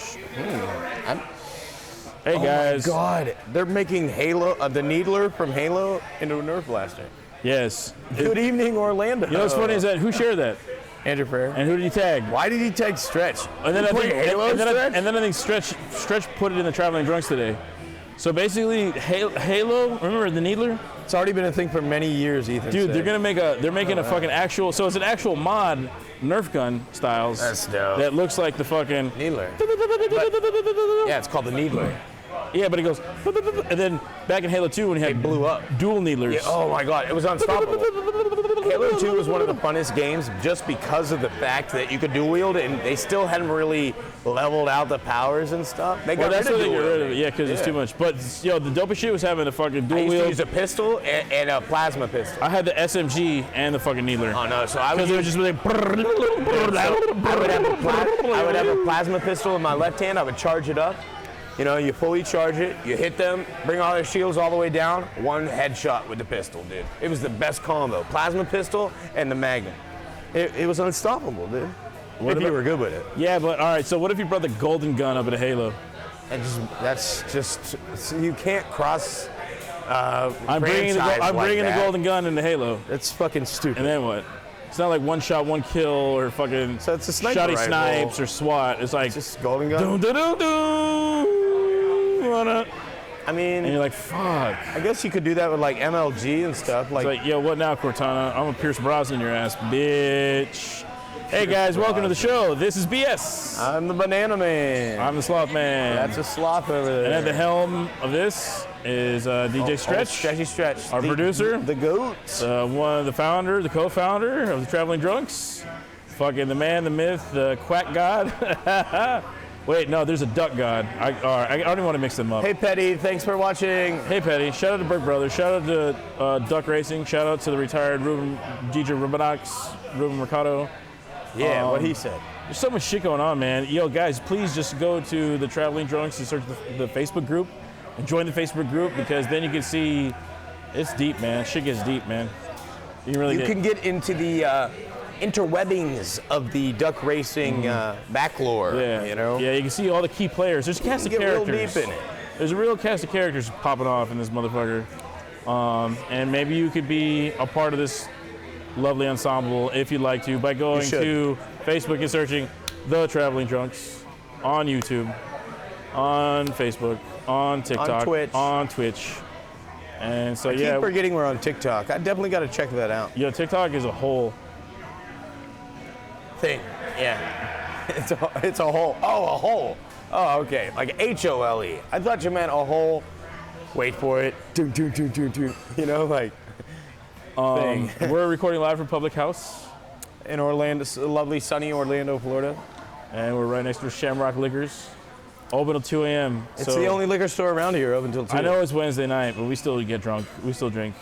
Stretch. Hey Oh guys. my God, they're making Halo, the Needler from Halo into a Nerf blaster. Yes. Good evening, Orlando. You know what's funny is that who shared that? Andrew Frere. And who did he tag? Why did he take Stretch? And then I think Halo Stretch? and then I think Stretch put it in the Traveling Drunks today. So basically, Halo. Remember the Needler? It's already been a thing for many years, Ethan. Dude, said. they're making a fucking actual. So it's an actual mod Nerf gun styles. That's dope. That looks like the fucking Needler. Yeah, it's called the Needler. Yeah, but it goes, and then back in Halo 2 when you had blew up. dual Needlers. Yeah, oh my God, it was unstoppable. Halo 2 was one of the funnest games just because of the fact that you could dual wield it, and they still hadn't really leveled out the powers and stuff. They got Well, that's rid why of they dual get rid of wielding. it. Yeah, because it's too much. But yo, the dopest shit was having a fucking dual I used to wield. use a pistol and a plasma pistol. I had the SMG and the fucking Needler. Oh no, so I would Because it was just like. I would have a plasma pistol in my left hand. I would charge it up. You know, you fully charge it, you hit them, bring all their shields all the way down, one headshot with the pistol, dude. It was the best combo. Plasma pistol and the Magnum. It was unstoppable, dude. If you were good with it. Yeah, but all right. So what if you brought the golden gun up at a Halo? And that's just you can't cross. I'm bringing the golden gun into Halo. That's fucking stupid. And then what? It's not like one shot, one kill, or fucking So it's a sniper shoddy rifle. snipes or SWAT. It's like It's just golden gun. doo doo doo doo. I And mean, you're like, fuck. I guess you could do that with like MLG and stuff. It's like, yo, what now, Cortana? I'm a Pierce Brosnan your ass, bitch. Hey guys, welcome to the show. This is BS. I'm the Banana Man. I'm the Sloth Man. That's a sloth over there. And at the helm of this is DJ Stretch, Stretchy Stretch. our producer, The GOAT. one of the founder, the co-founder of the Traveling Drunks, fucking the man, the myth, the quack god. Wait, no, there's a duck god. I don't even want to mix them up. Hey, Petty. Thanks for watching. Hey, Petty. Shout out to Burke Brothers. Shout out to Duck Racing. Shout out to the retired Ruben Mercado. Yeah, what he said. There's so much shit going on, man. Yo, guys, please just go to the Traveling Drunks and search the Facebook group and join the Facebook group because then you can see it's deep, man. Shit gets deep, man. You can get into the interwebbings of the duck racing backlore. Yeah, you know. Yeah, you can see all the key players. There's a cast of Get real characters. deep in it. There's a real cast of characters popping off in this motherfucker. And maybe you could be a part of this lovely ensemble if you'd like to by going to Facebook and searching The Traveling Drunks on YouTube, on Facebook, on TikTok, on Twitch. And so, I keep forgetting we're on TikTok. I definitely got to check that out. Yeah, TikTok is a whole thing. Yeah. It's a hole. Oh, a hole. Oh, okay. Like HOLE. I thought you meant a hole. Wait for it. You know, like thing. We're recording live from Public House in Orlando, lovely sunny Orlando, Florida. And we're right next to Shamrock Liquors. Open till 2 a.m. It's the only liquor store around here open till 2. I know it's Wednesday night, but we still get drunk. We still drink.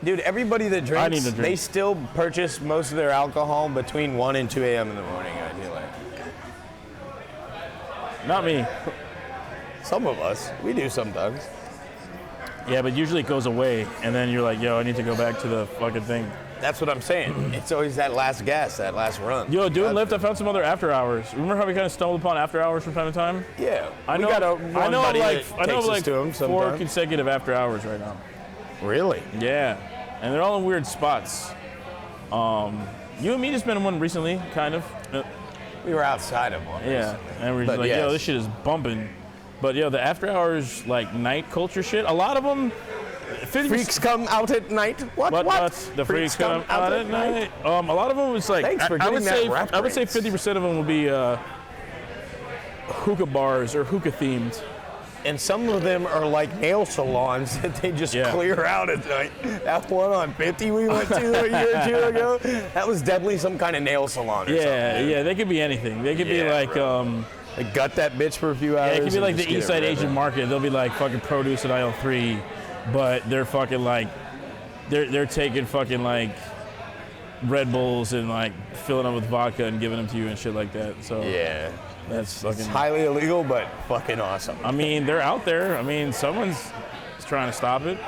Dude, everybody that drinks, I need to drink. They still purchase most of their alcohol between 1 and 2 a.m. in the morning, I feel like. Not me. Some of us. We do sometimes. Yeah, but usually it goes away, and then you're like, yo, I need to go back to the fucking thing. That's what I'm saying. It's always that last gas, that last run. Yo, doing Lyft, I found some other after hours. Remember how we kind of stumbled upon after hours from time to time? Yeah. I know of like 4 consecutive after hours right now. Really? Yeah. And they're all in weird spots. You and me just been in one recently, kind of. We were outside of one. Yeah. Recently. And we're just like, yo, this shit is bumping. But yo, the after hours like night culture shit, a lot of them. Freaks come out at night. What? The freaks come out at night. A lot of them was like. Thanks for getting that reference. I would say 50% of them would be hookah bars or hookah themed. And some of them are like nail salons that they just clear out at night. That one on 50 we went to a year or two ago, that was definitely some kind of nail salon or something. Yeah, they could be anything. They could be like. They gut that bitch for a few hours. Yeah, it could be like the Eastside Asian Market. They'll be like fucking produce at aisle 3, but they're fucking like, they're taking fucking like Red Bulls and like filling them with vodka and giving them to you and shit like that. So yeah, that's fucking. It's highly illegal, but fucking awesome. I mean, they're out there. I mean, someone's trying to stop it.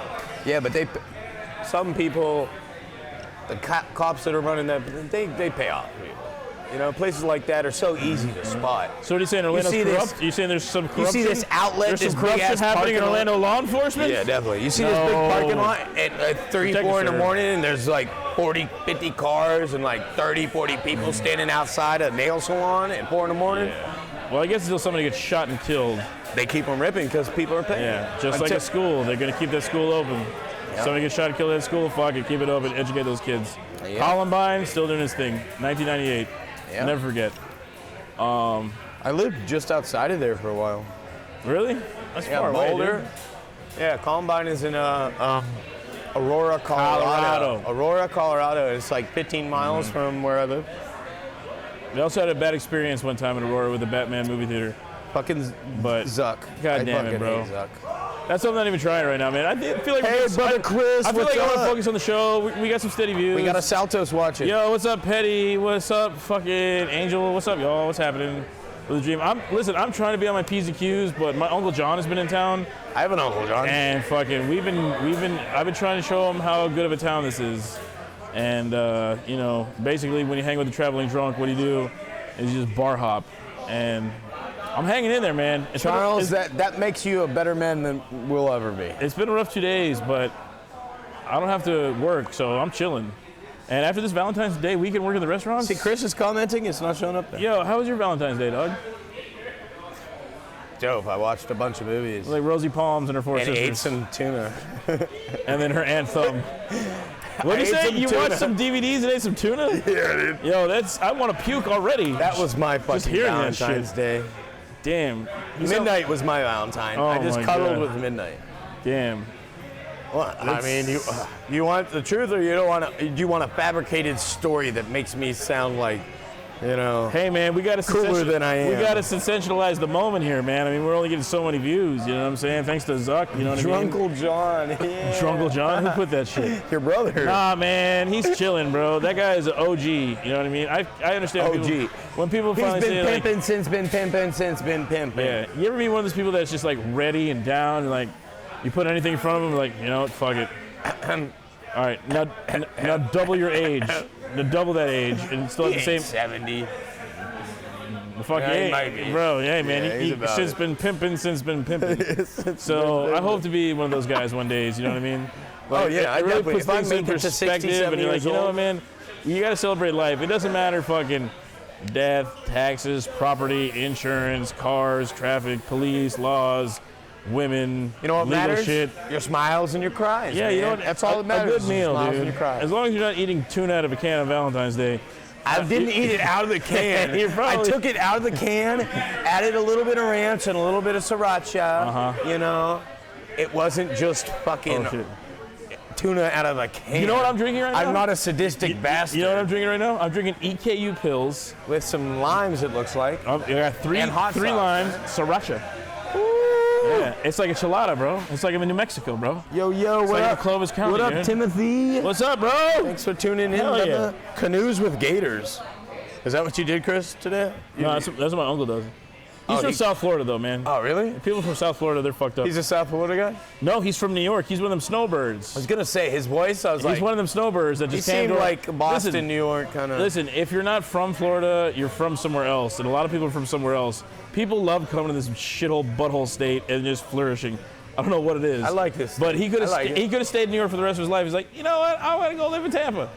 Yeah, but some people, the cops that are running that, they pay off. You know, places like that are so easy to spot. So what are you saying? Orlando's see this- corrupt? You saying there's some corruption? You see this outlet, There's this some corruption big-ass happening in parking lot? Orlando law enforcement? Yeah, definitely. You see this big parking lot at 3, Protect 4 in the us, sir. morning, and there's like 40, 50 cars and like 30, 40 people standing outside a nail salon at 4 in the morning. Well, I guess until somebody gets shot and killed. They keep them ripping because people are paying. Yeah, just like a school. They're going to keep that school open. Somebody gets shot and killed at school, fuck it, keep it open, educate those kids. Yeah. Columbine, still doing his thing. 1998. Yeah. Never forget. I lived just outside of there for a while. Really? That's Yeah, far away, Boulder. dude. Yeah, Columbine is in Aurora, Colorado. Aurora, Colorado. It's like 15 miles from where I live. We also had a bad experience one time in Aurora with the Batman movie theater. Fucking But Zuck. God I damn it, fucking bro. hate Zuck. That's something I'm not even trying right now, man. I feel like Hey, brother Chris, I feel what's like I want to up? focus on the show. We got some steady views. We got a Saltos watching. Yo, what's up, Petty? What's up, fucking Angel? What's up, y'all? What's happening with the dream? Listen, I'm trying to be on my P's and Q's, but my Uncle John has been in town, I have an Uncle John. and fucking I've been trying to show him how good of a town this is, and you know, basically when you hang with the traveling drunk, what do? Is you just bar hop, and I'm hanging in there, man. Charles, that makes you a better man than we'll ever be. It's been a rough 2 days, but I don't have to work, so I'm chilling. And after this Valentine's Day weekend, working at the restaurants. See, Chris is commenting. It's not showing up there. Yo, how was your Valentine's Day, dog? Dope. I watched a bunch of movies. Like Rosie Palms and her four And sisters. ate some tuna. And then her Aunt Thumb. What did you I ate say? some You tuna. watched some DVDs and ate some tuna? Yeah, dude. Yo, I want to puke already. That was my fucking hearing that Valentine's shit. Day. Damn. Midnight was my Valentine. Oh I just my cuddled God. with Midnight. Damn. What? I mean, you want the truth, or do you want a fabricated story that makes me sound like, you know? Hey, man, we got to Cooler than I am. We got to sensationalize the moment here, man. I mean, we're only getting so many views. You know what I'm saying? Thanks to Zuck. You know what I mean? Drunkle John. Yeah. Drunkle John. Who put that shit? Your brother. Nah, man, he's chilling, bro. That guy is an OG. You know what I mean? I understand OG. When people He's finally been say, like, pimping since been pimping since been pimping. yeah, you ever meet one of those people that's just like ready and down, and like you put anything in front of them, like, you know what, fuck it. All right, now double your age. Now double that age, and still at the same. 70. The fuck Yeah, he yeah, might be. bro. Yeah, man. Yeah, he's about Since it. been pimping, since been pimping. So I hope to be one of those guys one day. You know what I mean? Oh, yeah, I it really definitely- puts if I things in make it to 60, perspective, and you're like, 70 you know years what, man? You gotta celebrate life. It doesn't matter fucking death, taxes, property, insurance, cars, traffic, police, laws, women. You know what legal matters? shit. Your smiles and your cries. Yeah, man. you know what? That's all that matters. A is good your meal, smiles and dude. your cries. As long as you're not eating tuna out of a can on Valentine's Day. I didn't eat it out of the can. You're probably- I took it out of the can, added a little bit of ranch and a little bit of sriracha. You know, it wasn't just fucking Oh, shit. tuna out of a can. You know what I'm drinking right now? I'm not a sadistic bastard. You know what I'm drinking right now? I'm drinking EKU pills. With some limes, it looks like. I got three And hot sauce, limes, sriracha. Yeah, it's like a chilada, bro. It's like I'm in New Mexico, bro. Yo, It's what like up? in Clovis County, What up, dude. Timothy? What's up, bro? Thanks for tuning in. Hell to yeah. the Canoes with Gators. Is that what you did, Chris, today? No, that's what my uncle does. He's Oh, from he- South Florida, though, man. Oh, really? People from South Florida, they're fucked up. He's a South Florida guy? No, he's from New York. He's one of them snowbirds. I was gonna say his voice. I was He's like, one of them snowbirds that he just came seemed to like Boston, Listen, New York kind of. Listen, if you're not from Florida, you're from somewhere else, and a lot of people are from somewhere else. People love coming to this shithole butthole state and just flourishing. I don't know what it is. I like this But state. he could have I like it. he could have stayed in New York for the rest of his life. He's like, you know what? I want to go live in Tampa.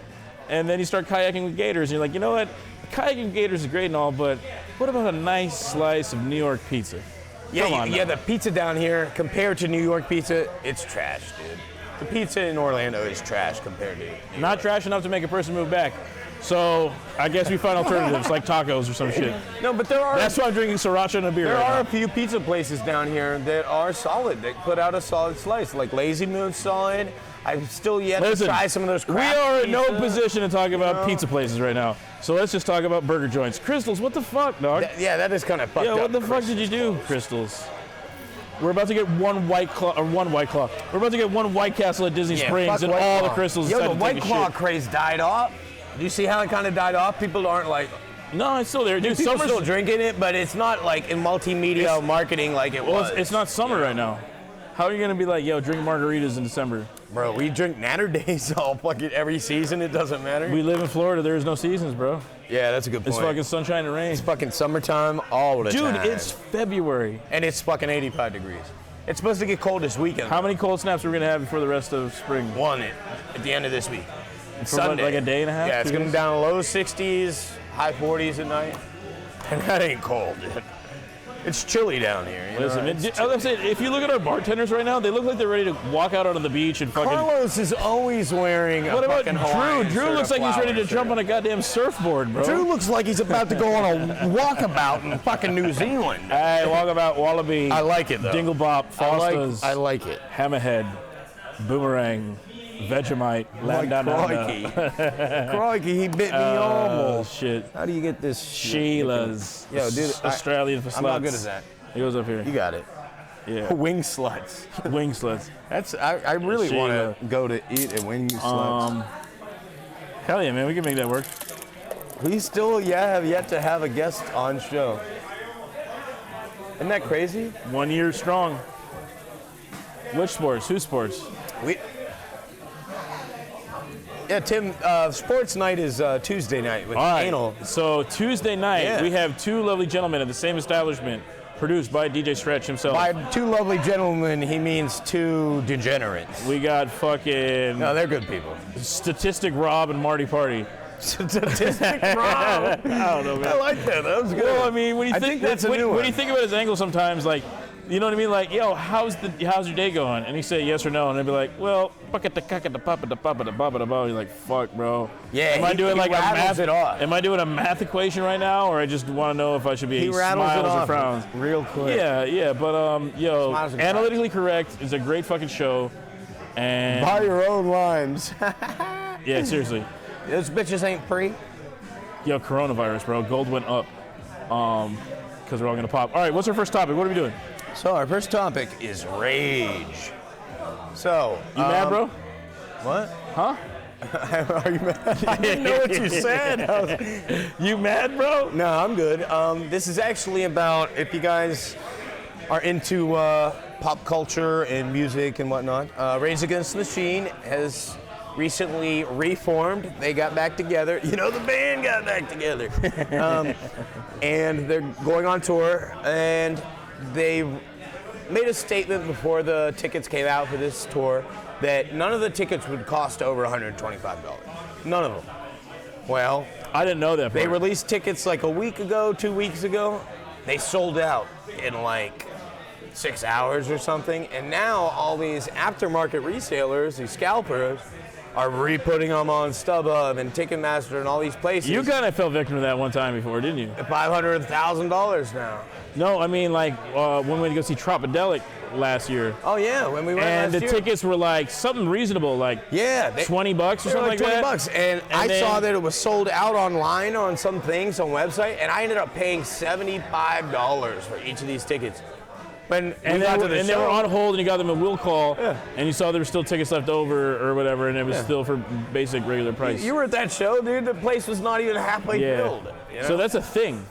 And then you start kayaking with gators, and you're like, you know what? Kayaking with gators is great and all, but what about a nice slice of New York pizza? Come on Yeah, now. the pizza down here compared to New York pizza, it's trash, dude. The pizza in Orlando is trash compared to New Not trash enough to make a person move back. So I guess we find alternatives like tacos or some shit. No, but there are That's why I'm drinking sriracha and a beer. there right are now. a few pizza places down here that are solid. That put out a solid slice, like Lazy Moon's solid. I've still yet Listen, to try some of those. we craft are in no pizza. position to talk about know? pizza places right now. So let's just talk about burger joints. Crystals, what the fuck, dog? Yeah, that is kind of fucked Yeah, up. what the fuck Chris. did you do, Crystals? We're about to get one White Claw. We're about to get one White Castle at Disney Yeah, Springs, fuck and White all Claw. the Crystals Yo, decide the to White take a Claw shit. craze died off. Do you see how it kind of died off? People aren't like. No, it's still there, dude. People Summer's still drinking it, but it's not like in multimedia marketing like it well, was. it's not summer right now. How are you gonna be like, yo, drink margaritas in December? Bro, we drink Natter Days all fucking every season. It doesn't matter. We live in Florida. There is no seasons, bro. Yeah, that's a good point. It's fucking sunshine and rain. It's fucking summertime all the time. Dude, it's February. And it's fucking 85 degrees. It's supposed to get cold this weekend. How many cold snaps are we gonna have before the rest of spring? One at the end of this week. For Sunday. like a day and a half? Yeah, it's 2 going days? down to low 60s, high 40s at night. And that ain't cold, dude. It's chilly down here. You Listen, know? I was saying, if you look at our bartenders right now, they look like they're ready to walk out onto the beach and fucking. Carlos is always wearing a What about fucking Hawaiian Drew? Drew shirt, looks a like he's ready to flower jump on a goddamn surfboard, bro. Drew looks like he's about to go on a walkabout in fucking New Zealand. Hey, walkabout, wallaby. I like it though. Dingle Bop, Fostas, I like it. Hammerhead, Boomerang, Vegemite, Like crikey. Crikey, he bit me almost. Shit. How do you get this Sheila's. Yo, dude, Australian for sluts. I'm not good at that. He goes up here. You got it. Yeah. Wing sluts. Wing sluts. That's I really want to go to eat at wing sluts. Hell yeah, man. We can make that work. We still have yet to have a guest on show. Isn't that crazy? 1 year strong. Which sports? Who sports? Yeah, Tim, sports night is Tuesday night with All right. Anal. So Tuesday night, we have two lovely gentlemen at the same establishment, produced by DJ Stretch himself. By two lovely gentlemen, he means two degenerates. We got fucking No, they're good people. Statistic Rob and Marty Party. Statistic Rob. I don't know, man. I like that. That was good. Well, I mean, when you I think that's a new when one. you think about his angle, sometimes like, you know what I mean? Like, yo, how's your day going? And he say yes or no, and they'd be like, well, bucket the cucket the papa the papa the baba the baba. He's like, fuck, bro. Yeah, Am I doing like a math? it off. Am I doing a math equation right now, or I just want to know if I should be He rattles smiles it or off frowns? real quick. Yeah, but yo, Smiles and Analytically Correct is a great fucking show, and Buy your own limes. yeah, seriously, Those bitches ain't free. yo, coronavirus, bro, gold went up, because we're all gonna pop. All right, what's our first topic? What are we doing? So our first topic is rage. So You mad, bro? What? Huh? Are you mad? I didn't know what you said. You mad, bro? No, I'm good. This is actually about if you guys are into pop culture and music and whatnot. Rage Against the Machine has recently reformed. They got back together. You know, the band got back together. And they're going on tour, and they made a statement before the tickets came out for this tour that none of the tickets would cost over $125. None of them. Well, I didn't know that. they part. released tickets like a week ago, 2 weeks ago. They sold out in like 6 hours or something. And now all these aftermarket resellers, these scalpers, are re-putting them on StubHub and Ticketmaster and all these places. You kind of fell victim to that one time before, didn't you? $500,000 now. No, I mean like when we went to go see Tropodelic last year, Oh yeah, when we went and the last year. tickets were like something reasonable, like Yeah, they, $20 or they were something like like 20 that. bucks. And I then- saw that it was sold out online on some things on website, and I ended up paying $75 for each of these tickets. When And, we they got were, to the and show, they were on hold, and you got them a will call, Yeah. and you saw there were still tickets left over or whatever, and it was still for basic regular price. you were at that show, dude. The place was not even halfway yeah. filled. You know? So that's a thing.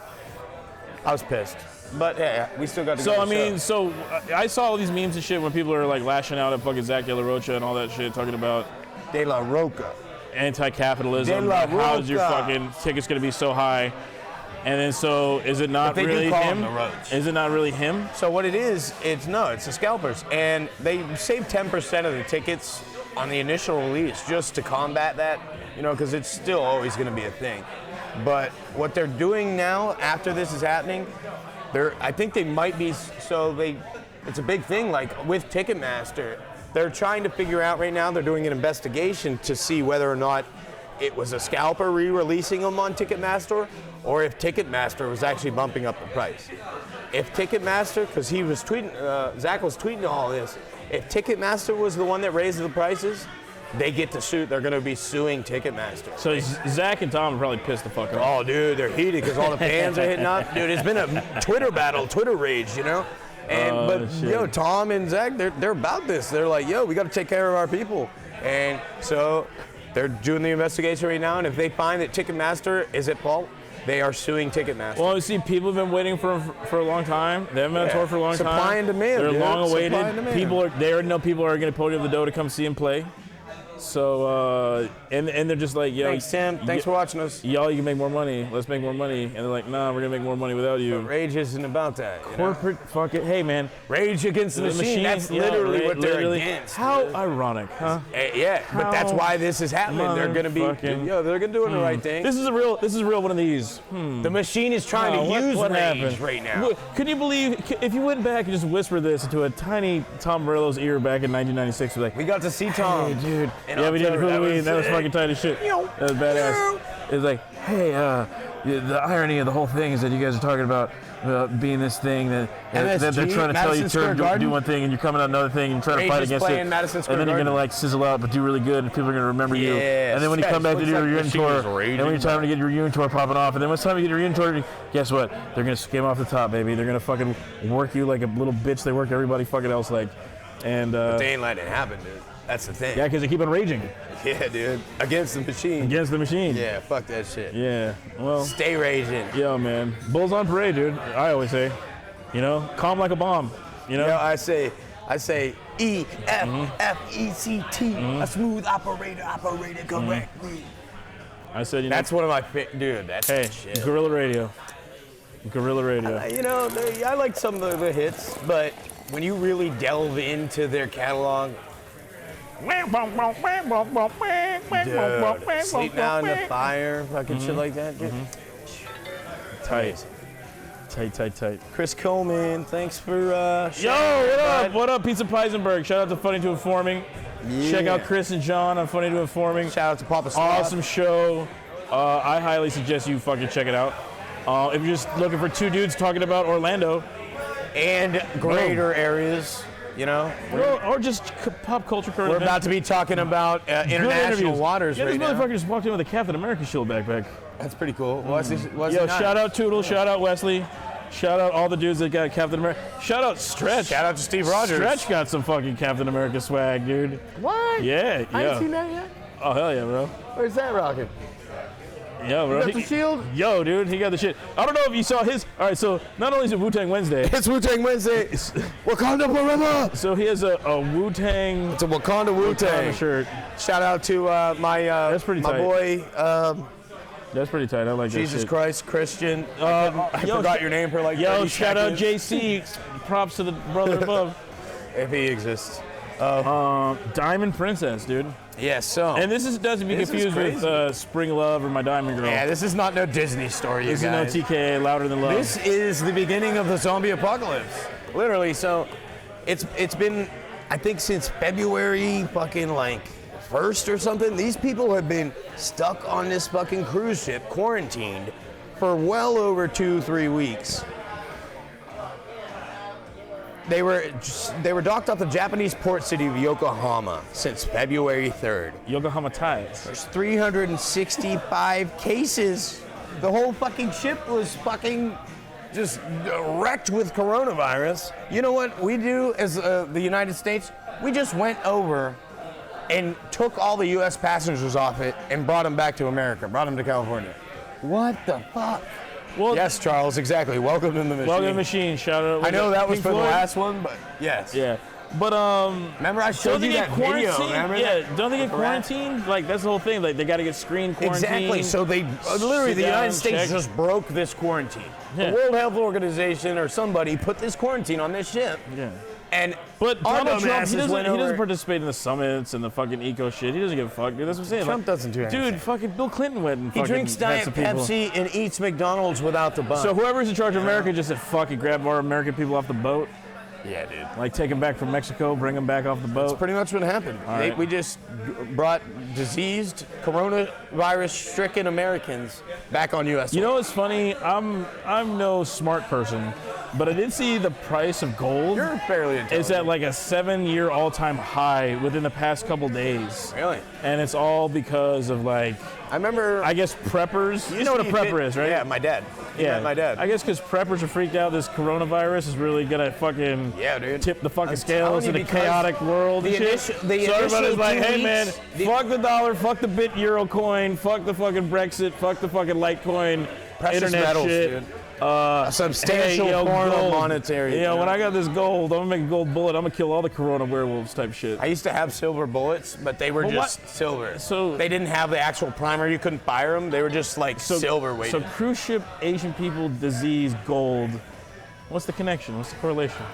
I was pissed, but yeah, we still got to So go I to the mean, show. I saw all these memes and shit when people are like lashing out at fucking Zach De La Rocha and all that shit, talking about De La Roca. anti-capitalism. De La How's your Roca. fucking tickets gonna be so high? And then so is it not But they do really call him? them the Roach. Is it not really him? So what it is, it's the scalpers, and they save 10% of the tickets on the initial release just to combat that, you know, because it's still always going to be a thing. But what they're doing now, after this is happening, I think they might be, it's a big thing, like with Ticketmaster, they're trying to figure out right now, they're doing an investigation to see whether or not it was a scalper re-releasing them on Ticketmaster, or if Ticketmaster was actually bumping up the price. If Ticketmaster, because he was tweeting, Zach was tweeting all this, if Ticketmaster was the one that raised the prices, they get to sue. They're going to be suing Ticketmaster. So Zach and Tom are probably pissed the fuck off. Oh, dude, they're heated because all the fans are hitting up. Dude, it's been a Twitter battle, Twitter rage, you know? And but shit. yo, Tom and Zach, they're about this. They're like, yo, we got to take care of our people. And so they're doing the investigation right now, and if they find that Ticketmaster is at fault, they are suing Ticketmaster. Well, you see, people have been waiting for a long time. They haven't been on tour for a long time. Supply and demand, They're dude. long awaited. Supply and demand. They already know people are going to pony up the dough to come see him play. So, and they're just like, yo, Thanks, Tim. Thanks for watching us. y'all, you can make more money. Let's make more money. And they're like, nah, we're gonna make more money without you. Rage isn't about that. You know? Corporate fucking, hey man, Rage against the machine. That's literally what they're against. How dude. ironic, huh? Yeah, but that's why this is happening. They're gonna be, they're gonna do the right thing. This is a real one of these. The machine is trying to use what rage happened? right now. Can you believe if you went back and just whispered this into a tiny Tom Morello's ear back in 1996? Like, We got to see Tom. hey, dude. in Yeah, we did October. Halloween. That was fucking tight as shit. That was badass. It's like, hey, the irony of the whole thing is that you guys are talking about being this thing that they're trying to tell you to do one thing and you're coming out another thing and trying to fight against it. And then you're gonna like sizzle out but do really good and people are gonna remember you. And then when you come back to do your reunion tour, and when you're time to get your reunion tour popping off, and then when it's time to get your reunion tour, guess what? They're gonna skim off the top, baby. They're gonna fucking work you like a little bitch they work everybody fucking else like. And But they ain't letting it happen, dude. That's the thing. yeah, because they keep on raging Yeah, dude. Against the machine. against the machine. Yeah, fuck that shit. Yeah. Well. Stay raging. Yo, man. Bulls on parade, dude. I always say. You know, calm like a bomb. You know? You know, I say E-F-F-E-C-T. A smooth operator operated correctly. I said, you know. That's one of my dude, that's Hey, shit. Guerrilla Radio. Guerrilla Radio. You know, I like some of the hits, but when you really delve into their catalog, dude, Sleep Now in the Fire, fucking shit like that, dude. Tight. Tight. Chris Coleman, thanks for Yo, sharing, what up? bud. What up, Pizza Peisenberg? Shout out to Funny to Informing. Check out Chris and John on Funny to Informing. Shout out to Papa Sloth. Awesome show. I highly suggest you fucking check it out. If you're just looking for two dudes talking about Orlando. And greater areas, you know. Or just pop culture current We're events. about to be talking about Good international interviews. waters Yeah, right this now. motherfucker just walked in with a Captain America shield backpack. That's pretty cool. Was Yo, he not? shout out Toodle, shout out Wesley, shout out all the dudes that got Captain America. Shout out Stretch. Shout out to Steve Rogers. Stretch got some fucking Captain America swag, dude. What? Yeah, I ain't seen yeah. that yet. Oh, hell yeah, bro. Where's that rocket? Yo, bro. got the shield? Yo, dude, he got the shit. I don't know if you saw his. All right, so not only is it Wu-Tang Wednesday, It's Wu-Tang Wednesday. Wakanda forever. so he has a Wu-Tang It's a Wakanda Wu-Tang shirt. Shout out to my pretty my tight. boy That's pretty tight. I like that Jesus shit. Christ Christian. Yo, I forgot your name for like Yo, 30 shout out seconds. JC. Props to the brother above. If he exists. Diamond Princess, dude. Yeah, so. And this doesn't be This is confused with Spring Love or My Diamond Girl. Yeah, this is not no Disney story, you This is no guys. TKA, Louder Than Love. This is the beginning of the zombie apocalypse. Literally, so it's been, I think since February fucking like 1st or something, these people have been stuck on this fucking cruise ship, quarantined, for well over 2-3 weeks. They were docked off the Japanese port city of Yokohama since February 3rd. Yokohama Ties. There's 365 cases. The whole fucking ship was fucking just wrecked with coronavirus. You know what we do as the United States? We just went over and took all the U.S. passengers off it and brought them back to America, brought them to California. What the fuck? Well, Yes, Charles, exactly. Welcome to the machine. Welcome to the Machine. Shout out. I know that was Pink for the Floyd? last one, but yes. Yeah. But Remember I don't showed they you get that video? quarantined? Remember Yeah, that? don't they get The rat? quarantined? Like that's the whole thing. Like they got to get screened, quarantined. Exactly. So they literally sit the down, United States check. just broke this quarantine. Yeah. The World Health Organization or somebody put this quarantine on this ship. Yeah. And But our Donald Trump, dumbasses he went doesn't over- participate in the summits and the fucking eco shit. He doesn't give a fuck, dude. That's what I'm saying. Trump doesn't do anything. Dude, fucking Bill Clinton went and He fucking drinks had Diet some people. Pepsi and eats McDonald's without the bun. So whoever's in charge of America just said, fuck it, grab our American people off the boat. yeah, dude. Like take them back from Mexico, bring them back off the boat. Pretty much what happened. right. We just brought diseased, coronavirus-stricken Americans back on U.S. You know what's funny? I'm no smart person, but I did see the price of gold You're fairly intelligent. is at like a 7-year all-time high within the past couple days. Really? And it's all because of like, I remember. I guess preppers. You know what a prepper is, right? Yeah, my dad. He met my dad. I guess because preppers are freaked out this coronavirus is really gonna fucking Yeah, dude. tip the fucking I'm scales telling in you, a because chaotic world the and shit. initial- the so everybody's initial like, 2 hey man, weeks, fuck the dollar, fuck the bit euro coin, fuck the fucking Brexit, fuck the fucking Litecoin, Precious internet metals, shit. dude. A substantial form of monetary. Yeah, when I got this gold, I'm gonna make a gold bullet. I'm gonna kill all the Corona werewolves type shit. I used to have silver bullets, but they were just silver. So they didn't have the actual primer. You couldn't fire them. They were just like silver weighted. So cruise ship, Asian people, disease, gold. What's the connection? What's the correlation?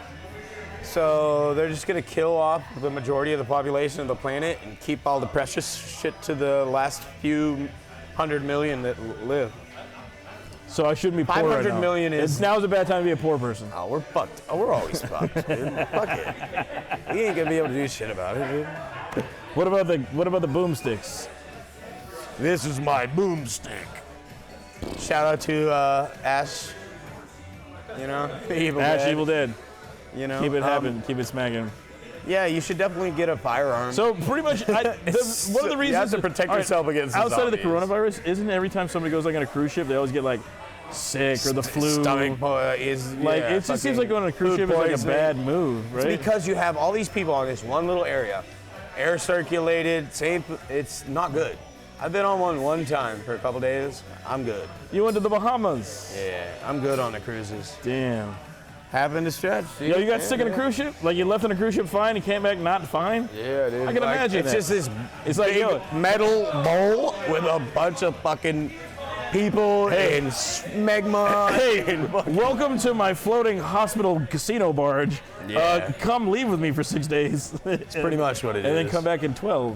So they're just gonna kill off the majority of the population of the planet and keep all the precious shit to the last few 100 million that live. So I shouldn't be poor right now. 500 million is... Now's a bad time to be a poor person. Oh, we're fucked. Oh, we're always fucked, dude. Fuck it. We ain't gonna be able to do shit about it, dude. What about the boomsticks? This is my boomstick. Shout out to Ash. You know, Evil Dead. You know, keep it happening, keep it smacking. Yeah, you should definitely get a firearm. So pretty much, one of the reasons you have to protect yourself against outside zombies. of the coronavirus, isn't every time somebody goes like on a cruise ship, they always get like sick or the flu? Stomach is like it just seems like going on a cruise ship is like a bad move, right? It's because you have all these people on this one little area, air circulated, safe. It's not good. I've been on one time for a couple days. I'm good. You went to the Bahamas? Yeah, I'm good on the cruises. Damn. Happened to stretch. Yo, you got sick on a cruise ship? Like you left on a cruise ship fine and came back not fine? Yeah, dude. I can imagine it's that. just this it's like big metal bowl with a bunch of fucking people and smegma. Hey, welcome to my floating hospital casino barge. Yeah. Come leave with me for 6 days. It's pretty much what it is. And then come back in 12.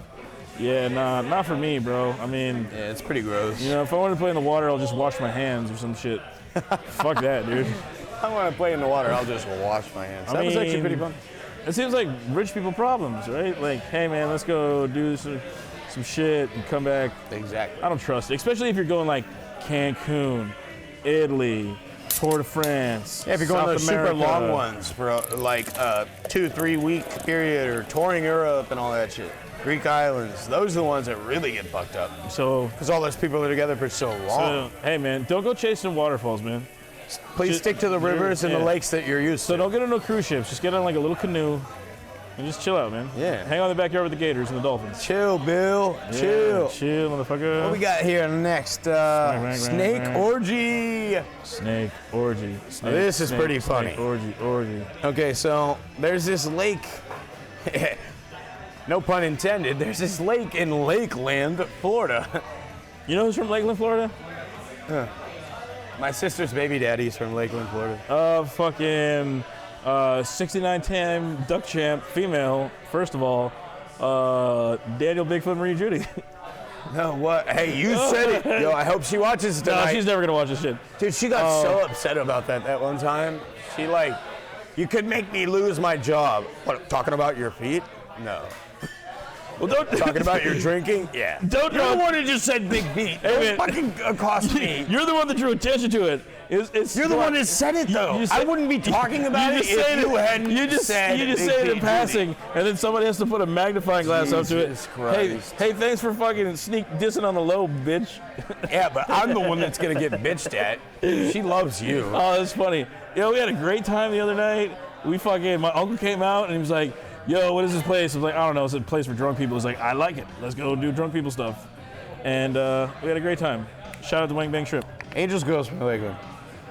Yeah, nah, not for me, bro. I mean, yeah, it's pretty gross. You know, if I wanted to play in the water, I'll just wash my hands or some shit. Fuck that, dude. If I want to play in the water, I'll just wash my hands. That was actually pretty fun. It seems like rich people problems, right? Like, hey man, let's go do some shit and come back. Exactly. I don't trust it, especially if you're going like Cancun, Italy, Tour de France. Yeah, if you're going South those America. super long ones for like a 2-3 week period or touring Europe and all that shit. Greek islands, those are the ones that really get fucked up. So, because all those people are together for so long. So, hey man, don't go chasing waterfalls, man. Please stick to the rivers and the lakes that you're used to. So don't get on no cruise ships. Just get on like a little canoe and just chill out, man. Yeah. Hang out in the backyard with the gators and the dolphins. Chill, Bill. Yeah, chill. Chill, motherfucker. What we got here next? Snake orgy. Snake orgy. Snake, this is pretty funny. Orgy. Okay, so there's this lake. No pun intended. There's this lake in Lakeland, Florida. You know who's from Lakeland, Florida? My sister's baby daddy's from Lakeland, Florida. Fucking 69-time duck champ, female, first of all, Daniel Bigfoot Marie Judy. No, what? Hey, you said it. Yo, I hope she watches tonight. No, she's never gonna watch this shit. Dude, she got so upset about that one time. She like, you could make me lose my job. What, talking about your feet? No. Well, don't talking about your drinking. Yeah. Don't. You're the one who just said big feet. Don't fucking accost me. You're the one that drew attention to it. You're the one that said it though. I wouldn't be talking about it if you hadn't said. You just say it in passing, and then somebody has to put a magnifying glass up to it. Hey, thanks for fucking sneak dissing on the low, bitch. Yeah, but I'm the one that's gonna get bitched at. She loves you. Oh, that's funny. You know, we had a great time the other night. My uncle came out and he was like, yo, what is this place? I was like, I don't know, it's a place for drunk people. He's like, I like it. Let's go do drunk people stuff. And we had a great time. Shout out to Wang Bang Shrimp. Angels Girls from Lakeland.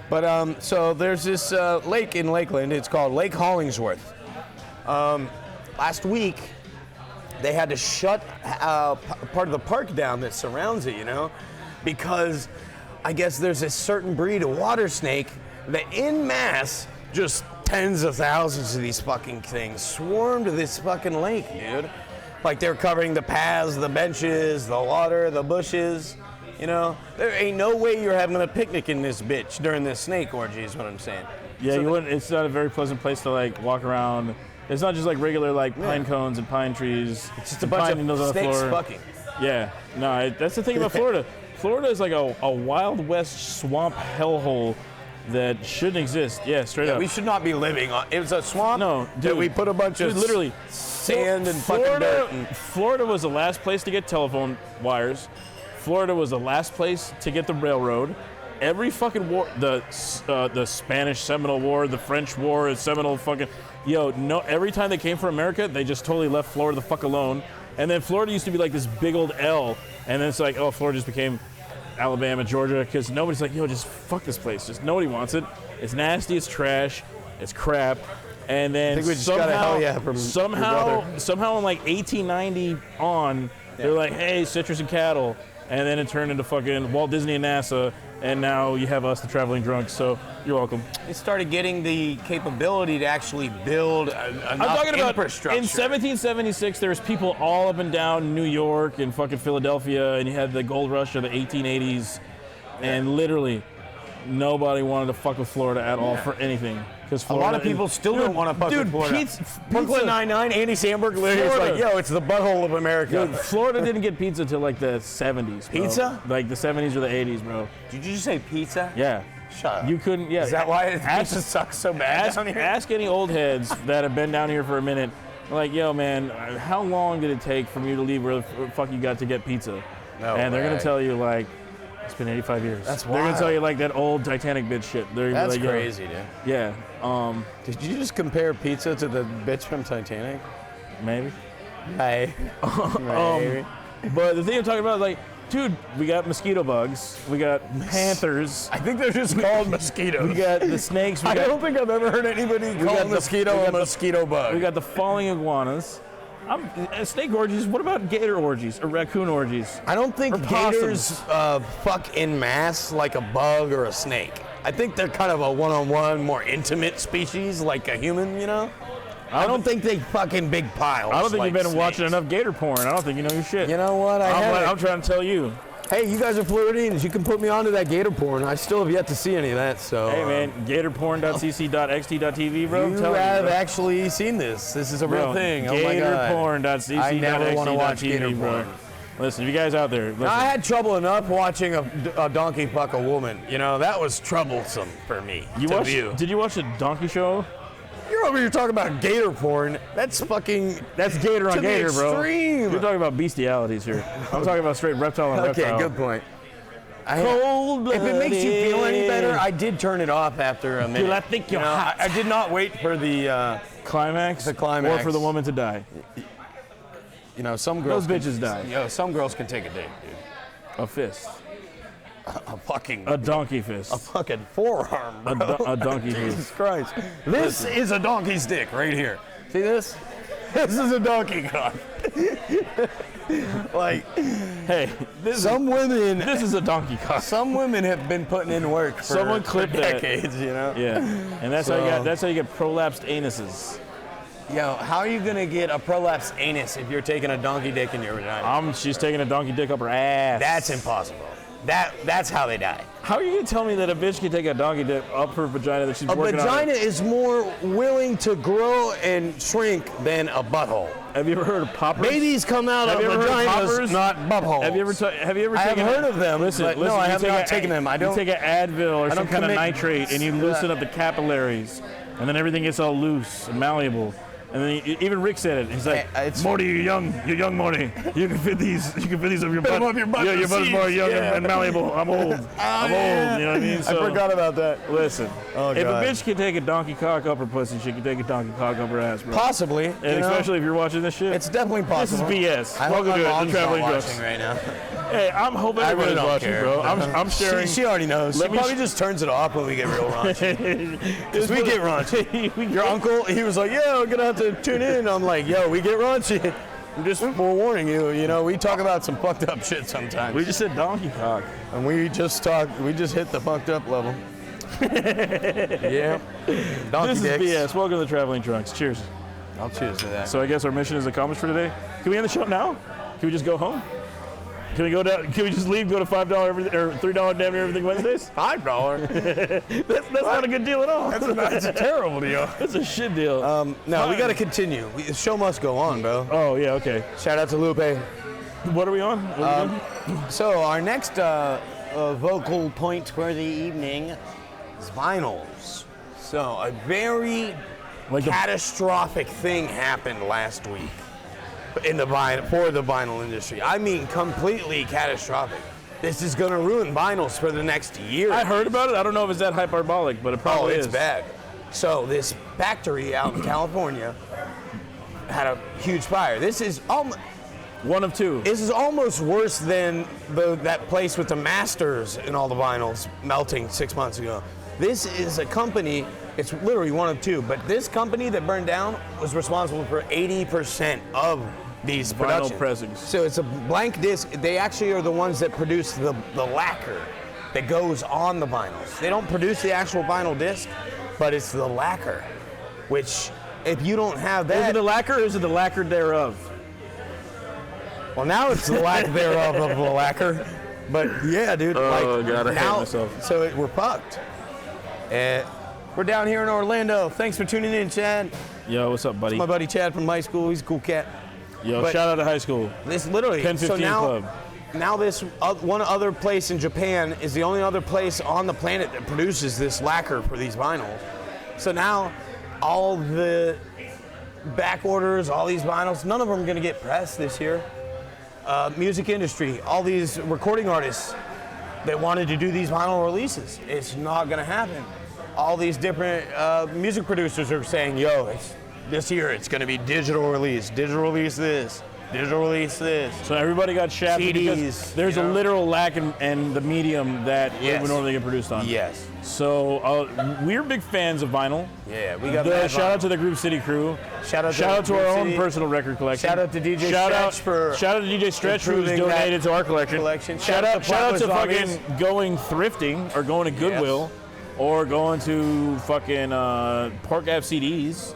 But so there's this lake in Lakeland. It's called Lake Hollingsworth. Last week, they had to shut part of the park down that surrounds it, you know, because I guess there's a certain breed of water snake that en masse just tens of thousands of these fucking things swarm to this fucking lake, dude. Like they're covering the paths, the benches, the water, the bushes. You know, there ain't no way you're having a picnic in this bitch during this snake orgy is what I'm saying. Yeah, so it's not a very pleasant place to like walk around. It's not just like regular like pine cones and pine trees. It's just a bunch of snakes fucking. Yeah, no, that's the thing about Florida. Florida is like a Wild West swamp hellhole that shouldn't exist. Yeah, straight up. We should not be living on. It was a swamp. No, dude, that we put a bunch of literally sand and fucking dirt. Florida was the last place to get telephone wires. Florida was the last place to get the railroad. Every fucking war, the Spanish Seminole War, the French War, Seminole fucking, every time they came for America, they just totally left Florida the fuck alone. And then Florida used to be like this big old L, and then it's like, oh, Florida just became Alabama, Georgia, because nobody's like, yo, just fuck this place. Just nobody wants it. It's nasty. It's trash. It's crap. And then I think we just got a hell yeah from your somehow brother. in like 1890 on, they're like, hey, citrus and cattle. And then it turned into fucking Walt Disney and NASA. And now you have us, the traveling drunks. So you're welcome. They started getting the capability to actually build I'm talking about infrastructure. in 1776, there was people all up and down New York and fucking Philadelphia, and you had the gold rush of the 1880s, and literally nobody wanted to fuck with Florida at all for anything. Because A lot of people still don't want to fuck with Florida. Brooklyn Nine-Nine, Andy Samberg literally was like, yo, it's the butthole of America. Dude, Florida didn't get pizza till like the 70s. Bro. Pizza? Like the 70s or the 80s, bro. Did you just say pizza? Yeah. Shut up. You couldn't, yeah. Is that why pizza sucks so bad down here? Ask any old heads that have been down here for a minute, like, yo, man, how long did it take from you to leave where the fuck you got to get pizza? No and they're way. going to tell you, like, it's been 85 years. That's They're going to wild. tell you, like, that old Titanic bitch shit. They're gonna be That's like, yo, crazy, dude. Yeah. Did you just compare pizza to the bitch from Titanic? Maybe. Hey. But the thing I'm talking about is, like, dude, we got mosquito bugs. We got panthers. I think they're just called mosquitoes. We got the snakes. We I got, don't think I've ever heard anybody call got a the- mosquito we a got the- mosquito bug. we got the falling iguanas. Snake orgies. What about gator orgies or raccoon orgies? I don't think Or possums. gators fuck in mass like a bug or a snake. I think they're kind of a one-on-one, more intimate species, like a human, you know? I don't think they fuck in big piles. I don't think like you've been watching snakes. enough gator porn. I don't think you know your shit. You know what? I'm trying to tell you. Hey, you guys are Floridians. You can put me onto that gator porn. I still have yet to see any of that. So, Hey man, gatorporn.cc.xt.tv, bro. I'm you telling have bro. actually seen this. This is a real Bro, thing. Oh my god. Gatorporn.cc.xt.tv, I never wanna watch gator bro. porn. Listen, you guys out there, listen. I had trouble enough watching a donkey fuck a woman. You know, that was troublesome for me. you to watched, view. did you watch the Donkey Show? You're over here talking about gator porn. That's fucking. That's gator on To the gator, bro. extreme. You're talking about bestialities here. I'm talking about straight reptile on Okay, reptile. good point. Cold-blooded. If it makes you feel any better, I did turn it off after a minute. Dude, I think you're You know, hot. I did not wait for the. Climax? The climax. Or for the woman to die. You know, some girls. Those bitches die. Yo, some girls can take a dick, dude. A fist. A fucking. A donkey fist. A fucking forearm, A, bro. a donkey Jesus fist. Christ. This is a donkey's dick right here. See this? This is a donkey cock. Like, Hey, this some women. this is a donkey cock. Some women have been putting in work for, Someone clip for that. decades, you know? Yeah, and that's how you So- got. That's how you get prolapsed anuses. Yo, how are you gonna get a prolapsed anus if you're taking a donkey dick in your vagina? She's taking a donkey dick up her ass. That's impossible. That's how they die. How are you gonna tell me that a bitch can take a donkey dick up her vagina that she's A working vagina on? is more willing to grow and shrink than a butthole. Have you ever heard of poppers? Babies come out Have of you ever heard of vaginas, poppers? not buttholes. Have you ever I have taken? heard of them, Listen, but listen. no, I you have take not a- taken them. I don't. You take an Advil or some don't kind of commit nitrate, and you to loosen that. up the capillaries, and then everything gets all loose and malleable. And then even Rick said it. He's like, Hey, it's- "Morty, you're young, Morty. You can fit these. You can fit these up your butt. them up your butt Yeah, your with butt is more seeds, young yeah. and malleable. I'm old. I'm yeah. old. You know what I mean? So, I forgot about that. Listen, Oh, if God. a bitch can take a donkey cock up her pussy, she can take a donkey cock up her ass, bro. Possibly. And you know? especially if you're watching this shit. It's definitely This is possible. BS. I hope Welcome my to the mom's not Traveling watching Drunks. right now. Hey, I'm hoping I really everybody's don't watching, care. bro. I'm sharing. She already knows. Let She me probably sh- just turns it off when we get real raunchy. Because we get raunchy. Your uncle, he was like, "Yeah, we're gonna have to tune in." I'm like, "Yo, we get raunchy." I'm just forewarning you. You know, we talk about some fucked up shit sometimes. We just said donkey cock. And we just hit the fucked up level. Yeah. Donkey This is dicks. BS. Welcome to the Traveling Drunks. Cheers. I'll choose to that. So I guess our mission is accomplished for today. Can we end the show now? Can we just go home? Can we go down? Can we just leave? Go to $5 or $3 damn near everything Wednesdays? $5? That's not a good deal at all. That's a terrible deal. That's a shit deal. No, we gotta continue. The show must go on, bro. oh yeah, okay. Shout out to Lupe. What are we on? What are we doing? So our next vocal point for the evening is vinyls. So a very Like the- catastrophic thing happened last week for the vinyl industry. I mean, completely catastrophic. This is gonna ruin vinyls for the next year. I heard about it. I don't know if it's that hyperbolic, but it Oh, probably it's is. bad. So this factory out in California had a huge fire. This is One of two. This is almost worse than that place with the masters and all the vinyls melting 6 months ago. This is a company, it's literally one of two, but this company that burned down was responsible for 80% of these Vinyl productions. pressings. So it's a blank disc. They actually are the ones that produce the lacquer that goes on the vinyls. They don't produce the actual vinyl disc, but it's the lacquer, which if you don't have that... Is it the lacquer or is it the lacquer thereof? Well, now it's the lack thereof of the lacquer. But yeah, dude. Oh, like, God, I hate now, myself. So we're fucked. We're down here in Orlando. Thanks for tuning in, Chad. Yo, what's up, buddy? My buddy Chad from high school. He's a cool cat. Yo, but- shout out to high school. This literally. Pen 15 so now, Club. Now this one other place in Japan is the only other place on the planet that produces this lacquer for these vinyls. So now all the back orders, all these vinyls, none of them are going to get pressed this year. Music industry, all these recording artists that wanted to do these vinyl releases, it's not going to happen. All these different music producers are saying, yo, this year it's going to be digital release this, digital release this. So everybody got shafted because CDs, there's a literal lack in the medium that it Yes. would normally get produced on. Yes. So we're big fans of vinyl. Yeah, we got The mad shout out vinyl. to the Groove City crew. Shout out to our Groove own City. personal record collection. Shout out to DJ shout Stretch for shout out to DJ Stretch who's improving donated that to our collection. Shout out to shout out to Platinum fucking Zombies. going thrifting or going to Goodwill or going to fucking Park Ave CDs.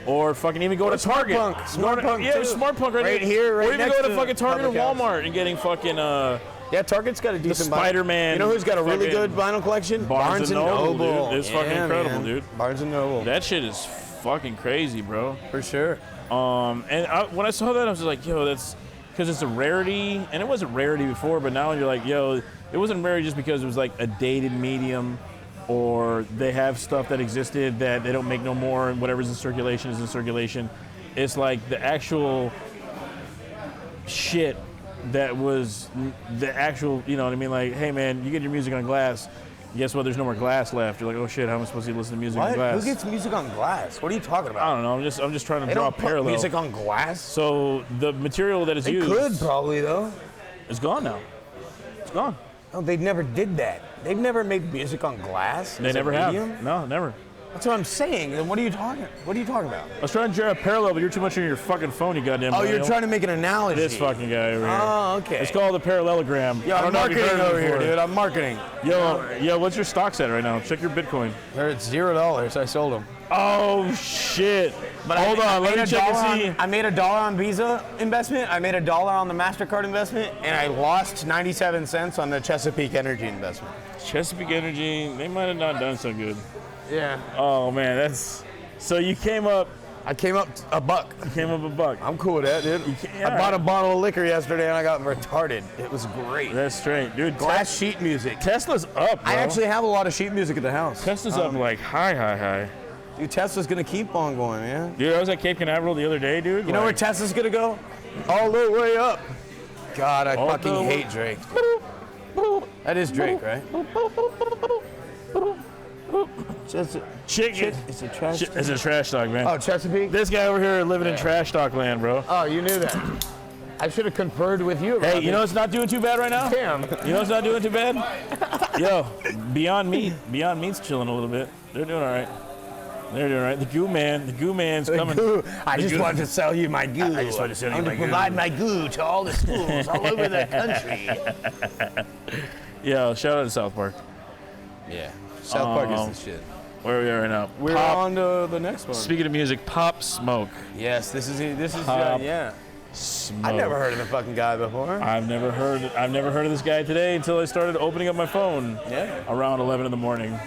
Or fucking even go to Target. Smart Punk, yeah, too. Smart Punk right Right here, right Or even next go to to fucking Target or Public House. Walmart and getting fucking Yeah, Target's got a decent Spider-Man You know who's got a really fucking good vinyl collection? Barnes and Noble, dude. It's fucking incredible, man. dude. Barnes and Noble. That shit is fucking crazy, bro. For sure. When I saw that, I was just like, yo, that's because it's a rarity, and it wasn't rarity before, but now you're like, yo, it wasn't rarity just because it was like a dated medium, or they have stuff that existed that they don't make no more, and whatever's in circulation is in circulation. It's like the actual shit that was the actual, you know what I mean? Like, hey man, you get your music on glass. Guess what? There's no more glass left. You're like, oh shit, how am I supposed to listen to music on What? glass? Who gets music on glass? What are you talking about? I don't know. I'm just trying to They draw a don't put parallel. music on glass? So the material that is They used could probably, though. is gone now. It's gone. No, they never did that. They've never made music on glass. They as a never have. medium? No, never. That's what I'm saying. Then what are you talking about? I was trying to draw a parallel, but you're too much on your fucking phone, you goddamn Oh, you're millennial. trying to make an analogy. This fucking guy over here. Oh, okay. It's called a parallelogram. Yo, I I'm don't know if you've marketing heard it over here, before. dude. I'm marketing. Yo, what's your stocks at right now? Check your Bitcoin. They're at $0. I sold them. Oh shit! Hold on, let me check and see. I made $1 on Visa investment. I made $1 on the MasterCard investment, and I lost 97 cents on the Chesapeake Energy investment. Chesapeake Energy, they might have not done so good. Yeah. Oh man, that's so you came up I came up a buck. $1. I'm cool with that, dude. I bought a bottle of liquor yesterday, and I got retarded. It was great. That's straight, dude. Glass sheet music. Tesla's up, bro. I actually have a lot of sheet music at the house. Tesla's up like high. Dude, Tesla's gonna keep on going, man. Dude, I was at Cape Canaveral the other day, dude. You know where Tesla's gonna go? All the way up. God, I All the fucking way- hate Drake. That is Drake, right? Chicken. It's a trash. It's a trash talk, man. Oh, Chesapeake? This guy over here living in trash talk land, bro. Oh, you knew that. I should have conferred with you. Hey, you know what's not doing too bad right now? Damn. You know what's not doing too bad? Yo, Beyond Meat's chilling a little bit. They're doing all right. The Goo Man's coming. Goo. I The just goo. wanted to sell you my goo. I just wanted to sell you I'm my to goo. provide my goo to all the schools all over the country. Yo, shout out to South Park. Yeah. South Park is the shit. Where we are right now. We're Pop- on to the next one. Speaking of music, Pop Smoke. Yes, this is Pop yeah. Smoke. I've never heard of the fucking guy before. I've never heard of this guy today until I started opening up my phone. Yeah. Around 11 in the morning.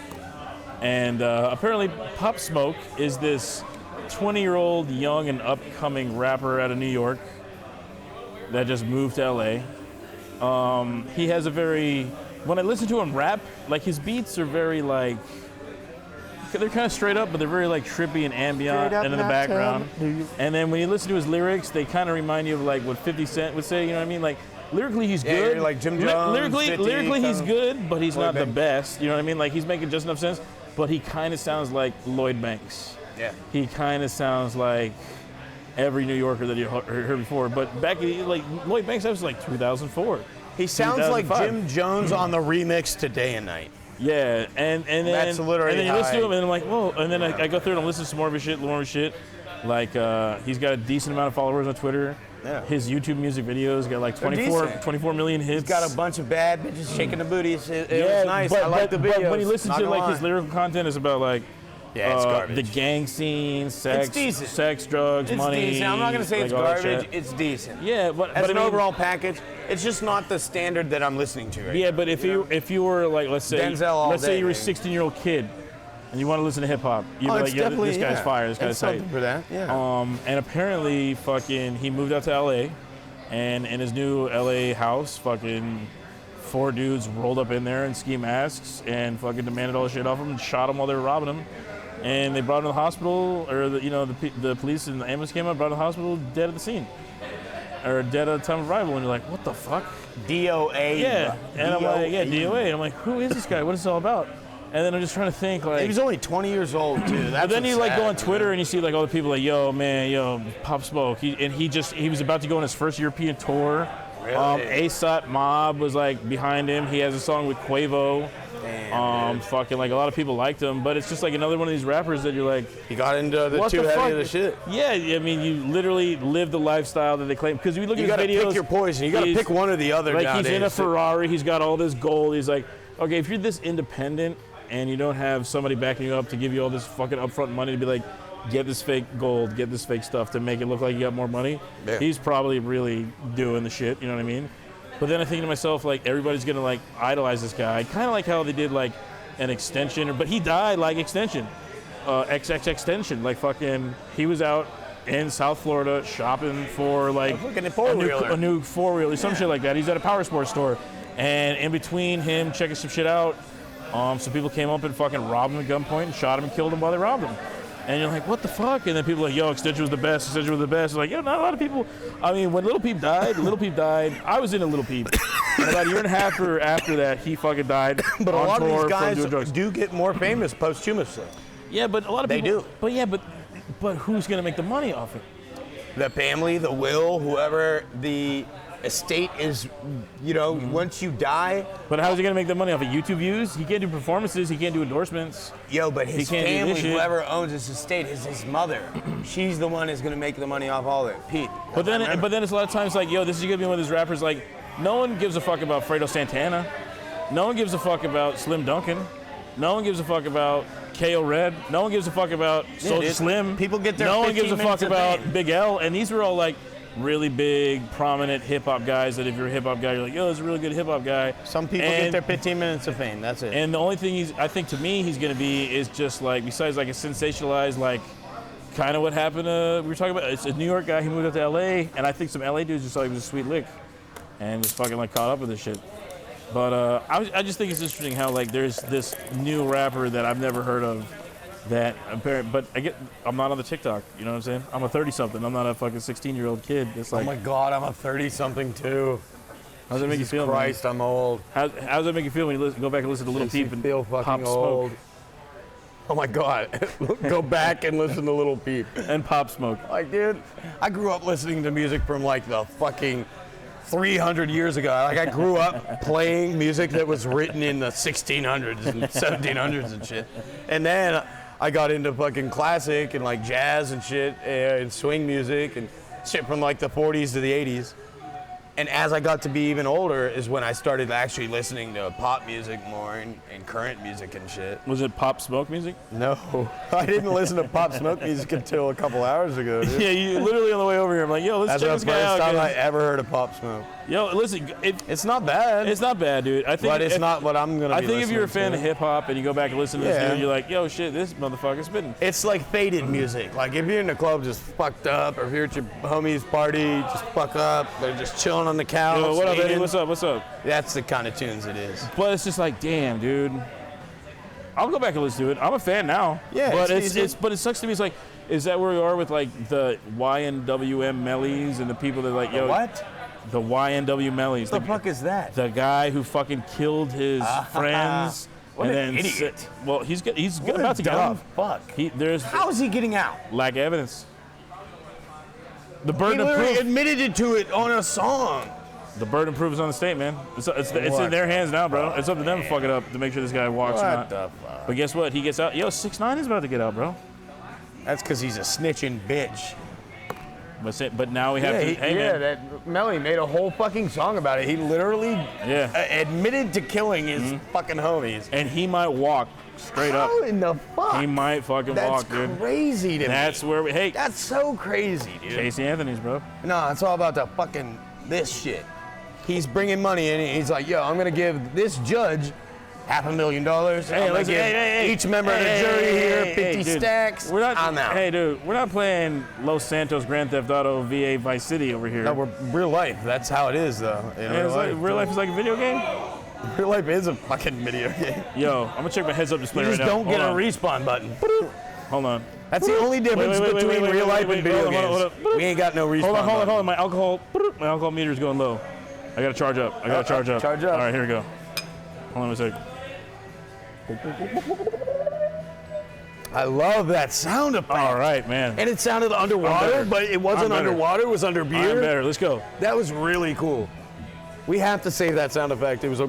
And apparently Pop Smoke is this 20-year-old young and upcoming rapper out of New York that just moved to LA. He has a very, when I listen to him rap, like his beats are very like, they're kind of straight up, but they're very like trippy and ambient and in the background. And then when you listen to his lyrics, they kind of remind you of like what 50 Cent would say, you know what I mean? Like lyrically he's Yeah, good. you're like Jim Jones, 50, lyrically he's kind of good, but he's not the Banks. best, you know what I mean? Like he's making just enough sense, but he kind of sounds like Lloyd Banks. Yeah. He kind of sounds like every New Yorker that you heard before. But back in, like, Lloyd Banks, that was like 2004. He sounds like 2005. Jim Jones on the remix to Day and Night. Yeah, and then That's literally and then you how listen to him, and I'm like, whoa. And then I go through and I listen to some more of his shit, Like he's got a decent amount of followers on Twitter. Yeah. His YouTube music videos got like They're decent. 24 million hits. He's got a bunch of bad bitches shaking the booties. It was nice. But, I like the videos. But when you listen Not to gonna like lie. his lyrical content is about like it's garbage. the gang scene, sex, decent. drugs, It's money. decent. I'm not gonna say like it's all that garbage. shit. It's decent. Yeah, but As an an overall package, it's just not the standard that I'm listening to right now. Yeah, but if you were like, let's say you were a 16-year-old kid and you want to listen to hip hop, you'd be like, yeah, this guy's fire, this guy's tight. something for that. Yeah. And apparently, fucking, he moved out to LA, and in his new LA house, fucking 4 dudes rolled up in there in ski masks and fucking demanded all the shit off him and shot him while they were robbing him. And they brought him to the hospital, or the police and the ambulance came up, brought him to the hospital, dead at the scene, or dead at the time of arrival. And you're like, what the fuck? DOA. Yeah, and I'm like, yeah, DOA. And I'm like, who is this guy? What is this all about? And then I'm just trying to think, like, He was only 20 years old, too. but then you like go on Twitter and you see like all the people like, yo, man, yo, Pop Smoke. He was about to go on his first European tour. Really? ASAP Mob was like behind him. He has a song with Quavo. Damn, Fucking like a lot of people liked him, but it's just like another one of these rappers that you're like, he got into the what too the heavy fuck? of the shit. Yeah, I mean, you literally live the lifestyle that they claim. Because you look You at gotta his videos, pick your poison. You gotta he's- pick one or the other like nowadays. he's in a Ferrari, he's got all this gold. He's like, okay, if you're this independent and you don't have somebody backing you up to give you all this fucking upfront money to be like, get this fake gold, get this fake stuff to make it look like you got more money, Yeah. he's probably really doing the shit, you know what I mean? But then I think to myself, like, everybody's gonna like idolize this guy, kind of like how they did like an Extension, but he died like Extension, XX Extension, like fucking, he was out in South Florida shopping for like fucking a four-wheeler. new four-wheeler, some shit like that. He's at a power sports store, and in between him checking some shit out, some people came up and fucking robbed him at gunpoint and shot him and killed him while they robbed him. And you're like, what the fuck? And then people are like, yo, Extension was the best. Extension was the best. It's like, not a lot of people. I mean, when Lil Peep died, I was into Lil Peep. And about a year and a half after that, he fucking died. But a on lot of tour these from guys doing drugs. do get more famous posthumously. Yeah, but a lot of They people. do. But yeah, but who's gonna make the money off it? The family, the will, whoever the estate is, once you die, But how's he gonna make the money off it? YouTube views? He can't do performances. He can't do endorsements. but his can't do this family, shit. whoever owns his estate, is his mother. She's the one who's gonna make the money off all of it. Pete. But then Remember. it's a lot of times like, yo, this is gonna be one of those rappers like, no one gives a fuck about Fredo Santana. No one gives a fuck about Slim Duncan. No one gives a fuck about KO Red. No one gives a fuck about Soulja dude. Slim. People get their No one 15 gives a fuck minutes of about fame. Big L. And these were all like really big, prominent hip hop guys that if you're a hip hop guy, you're like, yo, this is a really good hip hop guy. Some people And- get their 15 minutes of fame. That's it. And the only thing I think to me he's gonna be is just like, besides like a sensationalized, like kind of what happened we were talking about, it's a New York guy, he moved up to LA, and I think some LA dudes just thought he was a sweet lick and just fucking like caught up with this shit. But I just think it's interesting how like there's this new rapper that I've never heard of that but I'm not on the TikTok, you know what I'm saying? I'm a 30-something, I'm not a fucking 16-year-old kid. It's oh like, my God, I'm a 30-something too. how's that make you feel, man? Christ, I'm old. How's that make you feel when you go back and listen to Lil Makes me Peep and feel Pop fucking Smoke? old. Oh my God, go back and listen to Lil Peep. And Pop Smoke. Like, dude, I grew up listening to music from like the fucking 300 years ago. Like, I grew up playing music that was written in the 1600s and 1700s and shit. And then I got into fucking classic and like jazz and shit and swing music and shit from like the 40s to the 80s. And as I got to be even older is when I started actually listening to pop music more and current music and shit. Was it Pop Smoke music? No, I didn't listen to Pop Smoke music until a couple hours ago, dude. Yeah, you literally on the way over here. I'm like, yo, let's That's check the this guy first out. time I 'cause- ever heard of Pop Smoke. Yo, listen, It's not bad. it's not bad, dude. I think, but it's not what I'm gonna. I be think if you're a listening fan to. of hip hop and you go back and listen to this Yeah. dude, you're like, yo, shit, this motherfucker's spitting. It's like faded music. Like if you're in the club just fucked up, or if you're at your homie's party, just fuck up, they're just chilling on the couch. Yo, what up, Eddie? eating. What's up? What's up? That's the kind of tunes it is. But it's just like, damn, dude. I'll go back and listen to it. I'm a fan now. Yeah, but it's decent. but it sucks to me. It's like, is that where we are with like the YNWM Mellies and the people that like, yo, What? the YNW Mellies. What the fuck is that? The guy who fucking killed his friends. What and an then idiot. Well, he's What about a to get dumb off. fuck. There's How is he getting out? lack of evidence. The He burden of literally proof. admitted to it on a song. The burden of proof is on the state, man. It's in their hands now, bro. It's up to them to fuck it up to make sure this guy walks or What not. the fuck? But guess what? He gets out. Yo, 6ix9ine is about to get out, bro. That's because he's a snitching bitch. But now we have to. Hey, man. that Melly made a whole fucking song about it. He literally Yeah. admitted to killing his fucking homies. And he might walk straight up. How in the fuck? He might fucking That's walk, dude. crazy to me. That's where we. Hey, That's so crazy, dude. Casey Anthony's, bro. No, it's all about the fucking this shit. He's bringing money in. And he's like, yo, I'm gonna give this judge $500,000. Hey, I'm gonna listen, give each member of the jury here 50 dude. stacks. We're not. I'm out. Hey, dude, we're not playing Los Santos Grand Theft Auto VA Vice City over here. No, we're real life. That's how it is, though. In Man, it's like, real life is like a video game. Real life is a fucking video game. Yo, I'm gonna check my heads-up display You right just now. don't get a Hold on. respawn button. Hold on. That's the only difference wait, between wait, real life wait, and video hold on, hold on, games. hold on. We ain't got no respawn Hold on. button. My alcohol meter's going low. I gotta charge up. Charge up. All right, here we go. Hold on a sec. I love that sound effect. All right, man. And it sounded underwater, better. but it wasn't I'm better. underwater. It was under I'm beer. better. Let's go. That was really cool. We have to save that sound effect. It was a.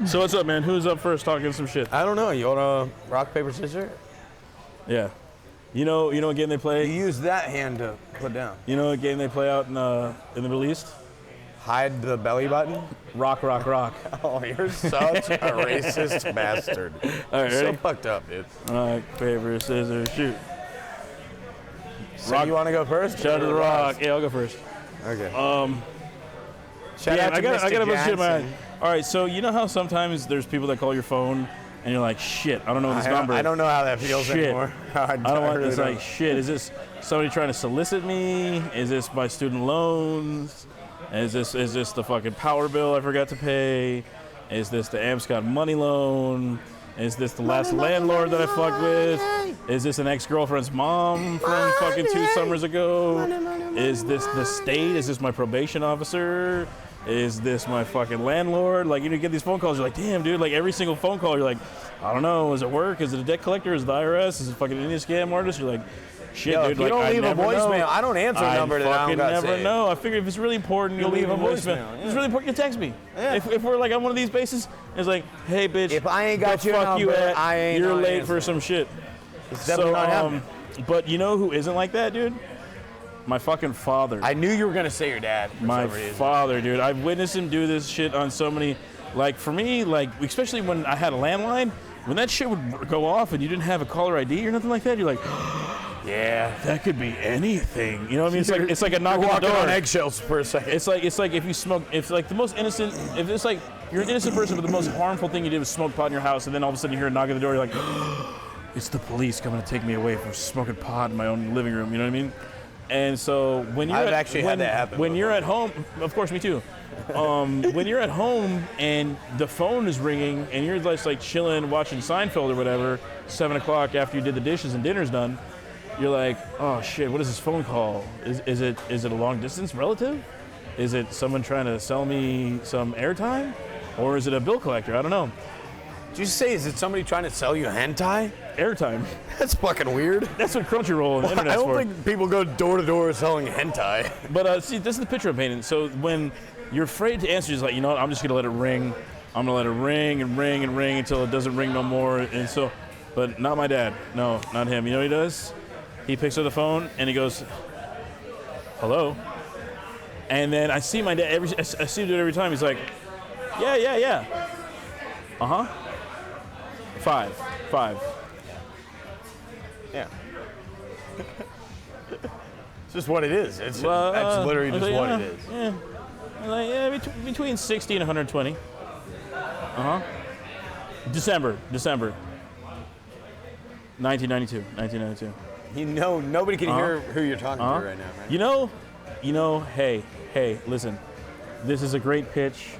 So what's up, man? Who's up first talking some shit? I don't know. You want to rock, paper, scissors? Yeah. You know what game they You play? use that hand to put down. You know what game they play out in the Middle East? Hide the belly button. Rock, rock, rock. Oh, you're such a racist bastard. All right, So ready? fucked up, dude. Rock, paper, scissors, shoot. So Rock. you want to go first? Shout out to the rock. Yeah, I'll go first. Okay. Shout out to I got Mr. a bunch of shit in my Johnson. head. All right, so you know how sometimes there's people that call your phone and you're like, shit, I don't know this number. I don't know how that feels Shit. anymore. I don't want really this. don't. Like, shit, is this somebody trying to solicit me? Is this my student loans? Is this the fucking power bill I forgot to pay? Is this the Amscot money loan? Is this the last landlord that I fucked with? Is this an ex-girlfriend's mom from fucking 2 summers ago? Is this the state? Is this my probation officer? Is this my fucking landlord? Like, you get these phone calls, you're like, damn, dude, like every single phone call, you're like, I don't know, is it work? Is it a debt collector? Is it the IRS? Is it fucking Indian scam artist? You're like, shit, Yo, dude, if you like, don't I leave a never voicemail, know. I don't answer a I number that I fucking don't got never saved. know. I figure if it's really important, you'll leave a voicemail. yeah. If it's really important, you text me. Yeah. If we're like on one of these bases, it's like, hey, bitch, If I ain't got the your fuck you number, at, I ain't you're not late for answering. some shit. It's definitely not happening. But you know who isn't like that, dude? My fucking father. I knew you were gonna say your dad. For My some reason. father, dude. I've witnessed him do this shit on so many. Like, for me, like, especially when I had a landline, when that shit would go off and you didn't have a caller ID or nothing like that, you're like, Yeah. that could be anything. You know what I mean? It's like a knock You're on the walking door. on eggshells for a second. It's like if you smoke. If like the most innocent. If it's like you're an innocent person, but the most harmful thing you did was smoke pot in your house, and then all of a sudden you hear a knock at the door, you're like, it's the police coming to take me away from smoking pot in my own living room. You know what I mean? And so when you're I've actually had that happen when before. you're at home, of course, me too. When you're at home and the phone is ringing and you're just like chilling, watching Seinfeld or whatever, 7 o'clock after you did the dishes and dinner's done, you're like, oh shit, what is this phone call? Is it a long distance relative? Is it someone trying to sell me some airtime? Or is it a bill collector? I don't know. Did you say, is it somebody trying to sell you hentai? Airtime. That's fucking weird. That's what Crunchyroll and the I internet's don't for. think people go door to door selling hentai. But see, this is the picture I'm painting. So when you're afraid to answer, you're just like, you know what, I'm just gonna let it ring. I'm gonna let it ring and ring and ring until it doesn't ring no more. And so, but not my dad. No, not him. You know what he does? He picks up the phone and he goes, hello. And then I see my dad, I see him do it every time. He's like, yeah. Uh-huh. 5. Yeah. It's just what it is. It's Well, that's literally I was just like, what yeah, it is. Yeah. I'm like, yeah, between 60 and 120. December. 1992. You know, nobody can hear who you're talking to right now, right? You know, hey, listen, this is a great pitch,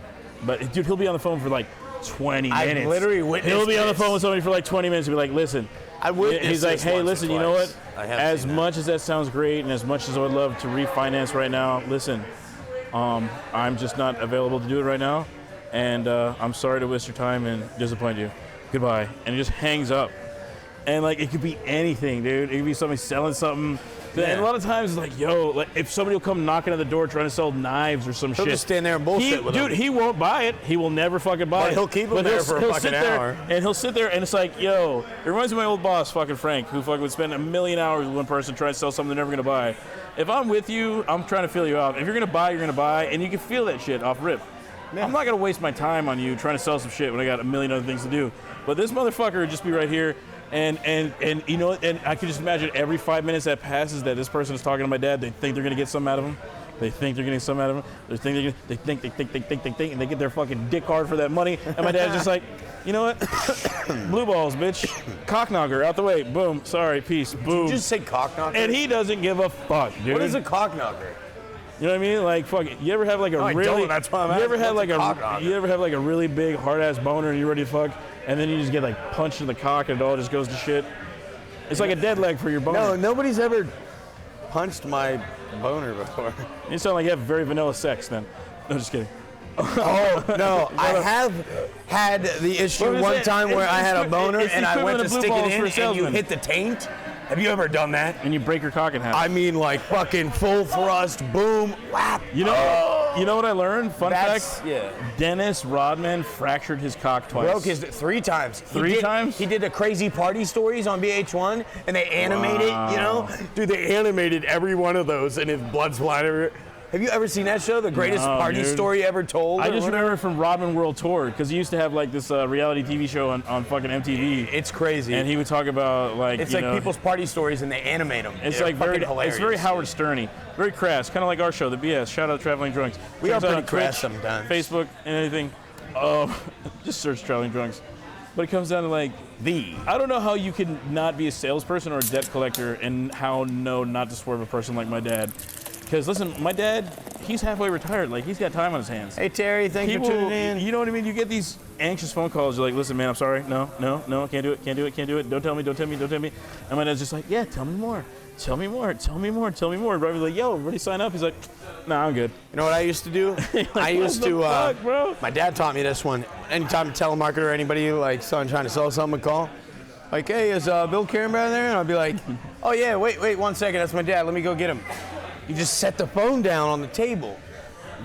but dude, he'll be on the phone for like 20 I minutes. literally witnessed He'll be on the this. phone with somebody for like 20 minutes and be like, listen. I witnessed He's like, this hey, once or listen, you know twice. what? I have As seen that. much as that sounds great and as much as I would love to refinance right now, listen, I'm just not available to do it right now, and I'm sorry to waste your time and disappoint you. Goodbye. And he just hangs up. And like it could be anything, dude. It could be somebody selling something. And a lot of times, it's like, yo, like if somebody will come knocking at the door trying to sell knives or some He'll shit, just stand there and bullshit with dude, them. he won't buy it. He will never fucking buy it. He'll keep them But there for a he'll fucking sit there, hour. and he'll sit there, and it's like, yo, it reminds me of my old boss, fucking Frank, who fucking would spend 1,000,000 hours with one person trying to sell something they're never gonna buy. If I'm with you, I'm trying to feel you out. If you're gonna buy, you're gonna buy, and you can feel that shit off rip. I'm not gonna waste my time on you trying to sell some shit when I got 1,000,000 other things to do. But this motherfucker would just be right here. And you know, and I could just imagine every 5 minutes that passes that this person is talking to my dad, they think they're gonna get something out of him. They think they're getting something out of him. They think, and they get their fucking dick hard for that money. And my dad's just like, you know what? Blue balls, bitch. Cockknocker, out the way. Boom. Sorry, peace. Boom. Did you just say cockknocker? And he doesn't give a fuck, dude. What is a cockknocker? You know what I mean? Like, fuck it. You ever have like a I really? don't. That's why I'm you ever asking. have like What's a a? cockknocker? You ever have like a really big hard ass boner and you're ready to fuck, and then you just get like punched in the cock and it all just goes to shit. It's like a dead leg for your boner. No, nobody's ever punched my boner before. You sound like you have very vanilla sex then. No, just kidding. Oh, no. I have had the issue What is one it? time where It's- I had a it's- boner it's the and I went equivalent to of blue stick it balls for a in and you salesman. hit the taint. Have you ever done that? And you break your cock in half. I mean, like fucking full thrust, boom, whap. you know what I learned? Fun That's, fact. yeah. Dennis Rodman fractured his cock twice. Broke his 3 times. Three times? He did the Crazy Party Stories on VH1, and they animated, you know? Dude, they animated every one of those, and his blood splattered. Have you ever seen that show, The Greatest No, Party dude. Story Ever Told? I or just whatever? remember it from Rodman World Tour because he used to have like this reality TV show on fucking MTV. It's crazy. And he would talk about like It's you like know, people's party stories, and they animate them. It's They're like very fucking hilarious. it's very Howard Sterny, very crass, kind of like our show, The BS. Shout out to Traveling Drunks. We Check are us out pretty on Twitch, crass sometimes. Facebook, and anything. Just search Traveling Drunks. But it comes down to like I don't know how you can not be a salesperson or a debt collector, and how not to swerve a person like my dad. Because listen, my dad, he's halfway retired. Like he's got time on his hands. Hey Terry, thanks for tuning in. You know what I mean? You get these anxious phone calls. You're like, listen, man, I'm sorry. No, can't do it. Don't tell me. And my dad's just like, yeah, tell me more. Brother's like, yo, everybody sign up. He's like, nah, I'm good. You know what I used to do? I used to. Fuck, bro? My dad taught me this one. Anytime a telemarketer or anybody like someone trying to sell something would call, like, hey, is Bill Cameron there? And I'd be like, oh yeah, wait 1 second, that's my dad. Let me go get him. You just set the phone down on the table.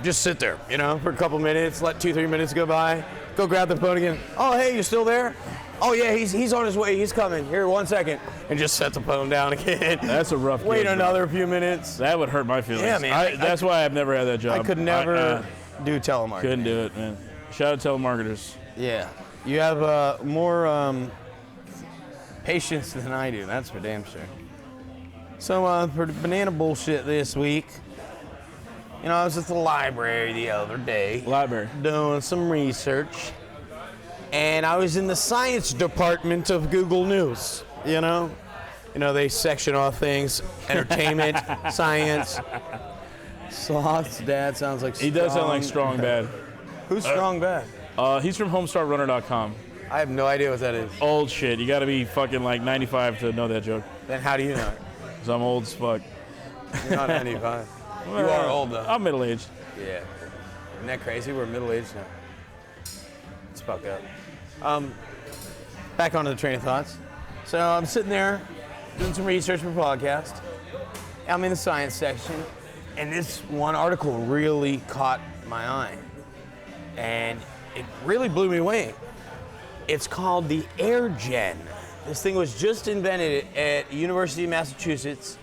Just sit there, you know, for a couple minutes. Let 2-3 minutes go by. Go grab the phone again. Oh hey, you still there? Oh yeah, he's on his way. He's coming. Here, 1 second, and just set the phone down again. That's a rough Wait gig, bro. another few minutes. That would hurt my feelings. Yeah, man. That's why I've never had that job. I could never do telemarketing. Couldn't do it, man. Shout out to telemarketers. Yeah, you have more patience than I do. That's for damn sure. So for the banana bullshit this week, you know, I was at the library the other day Library. doing some research, and I was in the science department of Google News. You know, they section off things: entertainment, science. Sloth's dad sounds like He does sound like Strong Bad. Who's Strong Bad? He's from HomestarRunner.com. I have no idea what that is. Old shit. You got to be fucking like 95 to know that joke. Then how do you know it? Cause I'm old as fuck. You're not 95. You are old though. I'm middle aged. Yeah. Isn't that crazy? We're middle-aged now. It's fucked up. Back onto the train of thoughts. So I'm sitting there doing some research for a podcast. I'm in the science section, and this one article really caught my eye. And it really blew me away. It's called the AirGen. This thing was just invented at University of Massachusetts.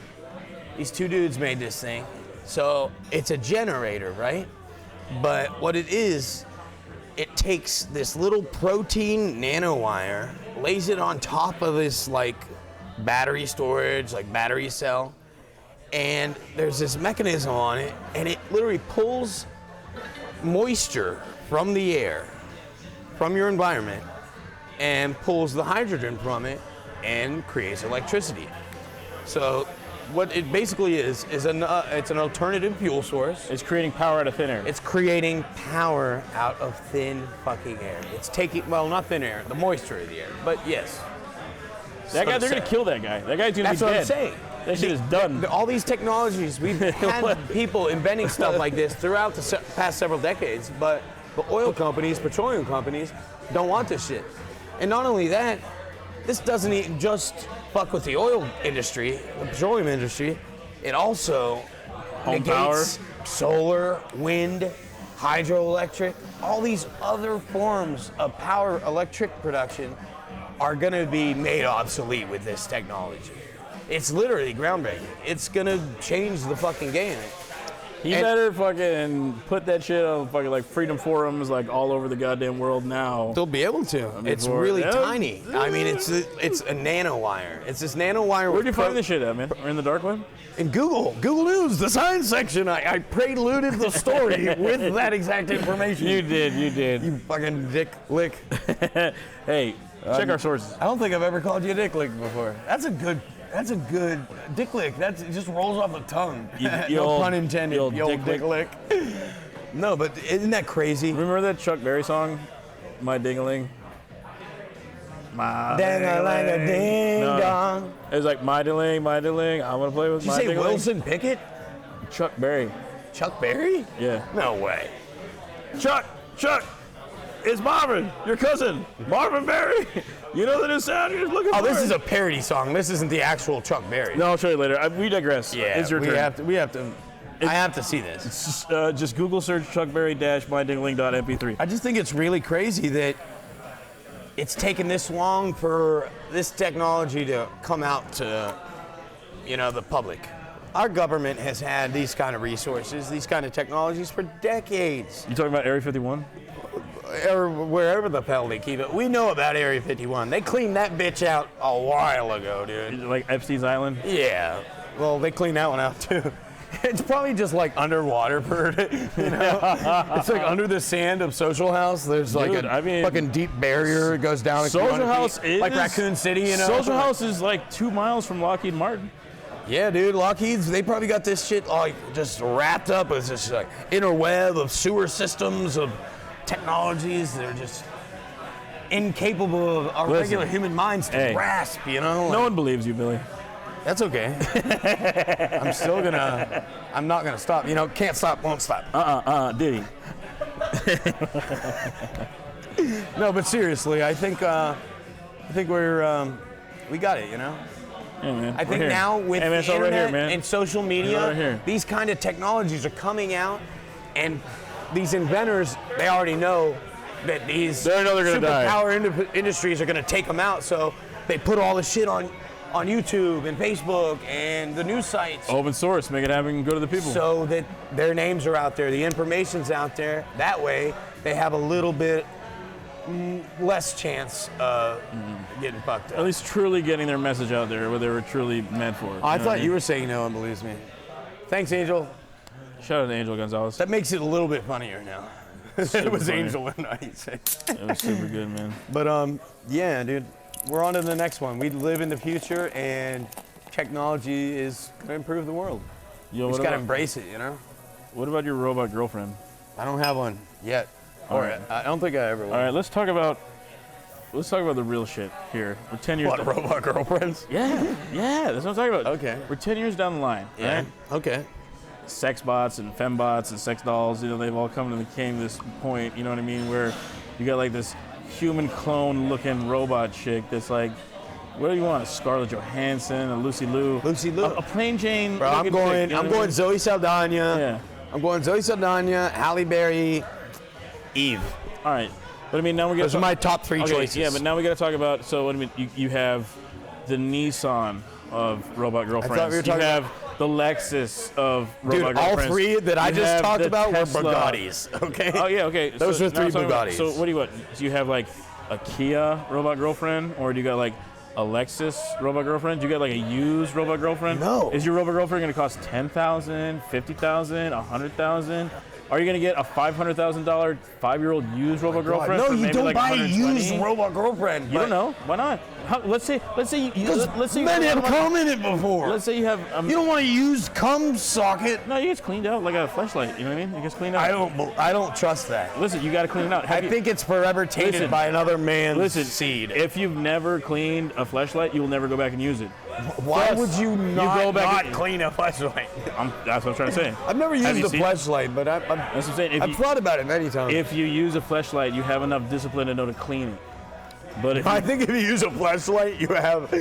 These 2 dudes made this thing. So it's a generator, right? But what it is, it takes this little protein nanowire, lays it on top of this like battery storage, like battery cell, and there's this mechanism on it, and it literally pulls moisture from the air, from your environment, and pulls the hydrogen from it and creates electricity. So what it basically is it's an alternative fuel source. It's creating power out of thin air. It's creating power out of thin fucking air. It's taking, well, not thin air, the moisture of the air, but yes. That guy, they're going to kill that guy. That guy's going to be That's what dead. I'm saying. That shit is done. All these technologies, we've had people inventing stuff like this throughout the past several decades, but the oil companies, petroleum companies, don't want this shit. And not only that, this doesn't even just fuck with the oil industry, the petroleum industry. It also Home negates power. solar, wind, hydroelectric, all these other forms of power electric production are going to be made obsolete with this technology. It's literally groundbreaking. It's going to change the fucking game. He And- better fucking put that shit on fucking like freedom forums like all over the goddamn world now. They'll be able to. It's before- really yeah. tiny. I mean, it's a nanowire. It's this nanowire. Where'd you with find this shit at, man? Or in the dark web? In Google News, the science section. I preluded the story with that exact information. You did. You fucking dick lick. Hey, check our sources. I don't think I've ever called you a dick lick before. That's a good dick lick. It just rolls off the tongue. You No old- pun intended. you old You old dick dick lick. No, but isn't that crazy? Remember that Chuck Berry song, My Ding-a-ling? My Dang-a-lang a ding No. dong. It was like, my ding-a-ling, I want to play with Did you my say ding-a-ling. Wilson Pickett? Chuck Berry. Chuck Berry? Yeah. No way. Chuck, it's Marvin, your cousin, Marvin Berry. You know the new sound you're looking for? Oh, this is a parody song. This isn't the actual Chuck Berry. No, I'll show you later. We digress. It's your turn. We have to. I have to see this. Just Google search Chuck Berry -mydingling.mp3. I just think it's really crazy that it's taken this long for this technology to come out to, the public. Our government has had these kind of resources, these kind of technologies for decades. You talking about Area 51? Or wherever the hell they keep it. We know about Area 51. They cleaned that bitch out a while ago, dude. Like Epstein's Island? Yeah. Well, they cleaned that one out too. It's probably just like underwater bird, It's like under the sand of Social House. There's like Dude, a I mean- fucking deep barrier. It goes down. a few Social hundred House feet. is like Raccoon City, Social House is like 2 miles from Lockheed Martin. Yeah, dude. Lockheed's. They probably got this shit like just wrapped up as this like interweb of sewer systems of technologies that are just incapable of our Listen, regular human minds to hey, grasp. No one believes you, Billy. That's okay. I'm not gonna stop. Can't stop, won't stop. Diddy. No, but seriously, I think we're we got it. Yeah, man. I We're think here. now with Hey, man, the it's all internet right here, man. and social It's media, all right here. these kind of technologies are coming out, and these inventors they already know that these They already know they're gonna die. superpower industries are going to take them out. So they put all the shit on YouTube and Facebook and the news sites. Open source, make it happen, go to the people. So that their names are out there, the information's out there. That way, they have a little bit less chance of getting fucked At up. least truly getting their message out there, what they were truly meant for. I thought you were saying no one believes me. Thanks, Angel. Shout out to Angel Gonzalez. That makes it a little bit funnier now. It was funny. Angel and I said. It was super good, man. But yeah, dude, we're on to the next one. We live in the future, and technology is gonna improve the world. Yo, We what just gotta about, embrace it, what about your robot girlfriend? I don't have one yet. All Or right. I don't think I ever will. All right, let's talk about the real shit here. We're 10 years. What, robot girlfriends? Yeah, that's what I'm talking about. Okay. We're 10 years down the line. Right? Okay. Sex bots and fembots and sex dolls, they've all come to this point, you know what I mean, where you got like this human clone looking robot chick that's like, what do you want? A Scarlett Johansson, a Lucy Liu? Lucy Liu. A plain Jane. Bro, I'm looking chick, going. you know I'm what I going mean? Zoe Saldana. Yeah. I'm going Zoe Saldana, Halle Berry, Eve. All right. But I mean, now we're going Those are my top three choices. Yeah, but now we got to talk about, so what I mean, you have the Nissan of robot girlfriends. we were talking you have the Lexus of Dude, robot all girlfriends. three that I You just have talk the about Tesla. were Bugattis. Okay. Oh yeah, okay. Those so are now three I'm talking about- Bugattis. So what do you want? Do you have like a Kia robot girlfriend, or do you got like a Lexus robot girlfriend? Do you got like a used robot girlfriend? No. Is your robot girlfriend gonna cost $10,000, $50,000, $100,000? Are you gonna get a $500,000 5-year-old used robot girlfriend? No, for you maybe don't like buy a 120? used robot girlfriend. You don't know. Why not? Let's say let's say Men you have commented before. Let's say you have You don't want to use cum socket. no, it gets cleaned out like a fleshlight. You know what I mean? It gets cleaned out. I don't trust that. Listen, you got to clean it out. I think it's forever tainted Listen. by another man's Listen, seed. if you've never cleaned a fleshlight, you will never go back and use it. Why Yes. would you go back not and- clean a flashlight? That's what I'm trying to say. I've never Have used you a seen- flashlight, but That's what I'm saying. I've thought about it many times. If you use a fleshlight, you have enough discipline to know to clean it. But if I you, think if you use a flashlight, you have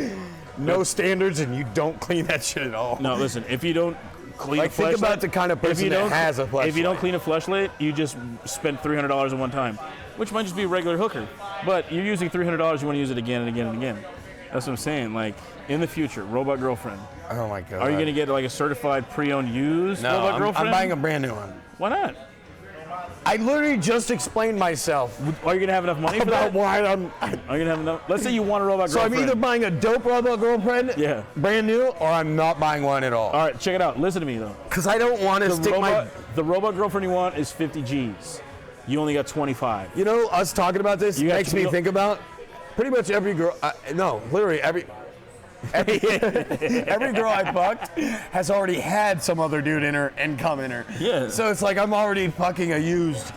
no standards and you don't clean that shit at all. no, listen, if you don't clean Like, a think fleshlight, about the kind of if person you that don't- has a If you don't fleshlight. clean a fleshlight, you just spent $300 at one time, which might just be a regular hooker. But you're using $300, you want to use it again and again and again. That's what I'm saying. Like, in the future, robot girlfriend. Oh my god. Are you going to get like a certified pre-owned used No, robot I'm girlfriend? buying a brand new one. Why not? I literally just explained myself Are you going to have enough money for about that? why I'm. Are you going to have enough? Let's say you want a robot So I'm girlfriend. either buying a dope robot girlfriend, Yeah. brand new, or I'm not buying one at all. All right, check it out. Listen to me though. Because I don't want to stick The robot girlfriend you want is 50 G's. You only got 25. You know, us talking about this You got makes me to- think about pretty much every girl. No, literally every girl I fucked has already had some other dude in her and come in her. Yeah. So it's like I'm already fucking a used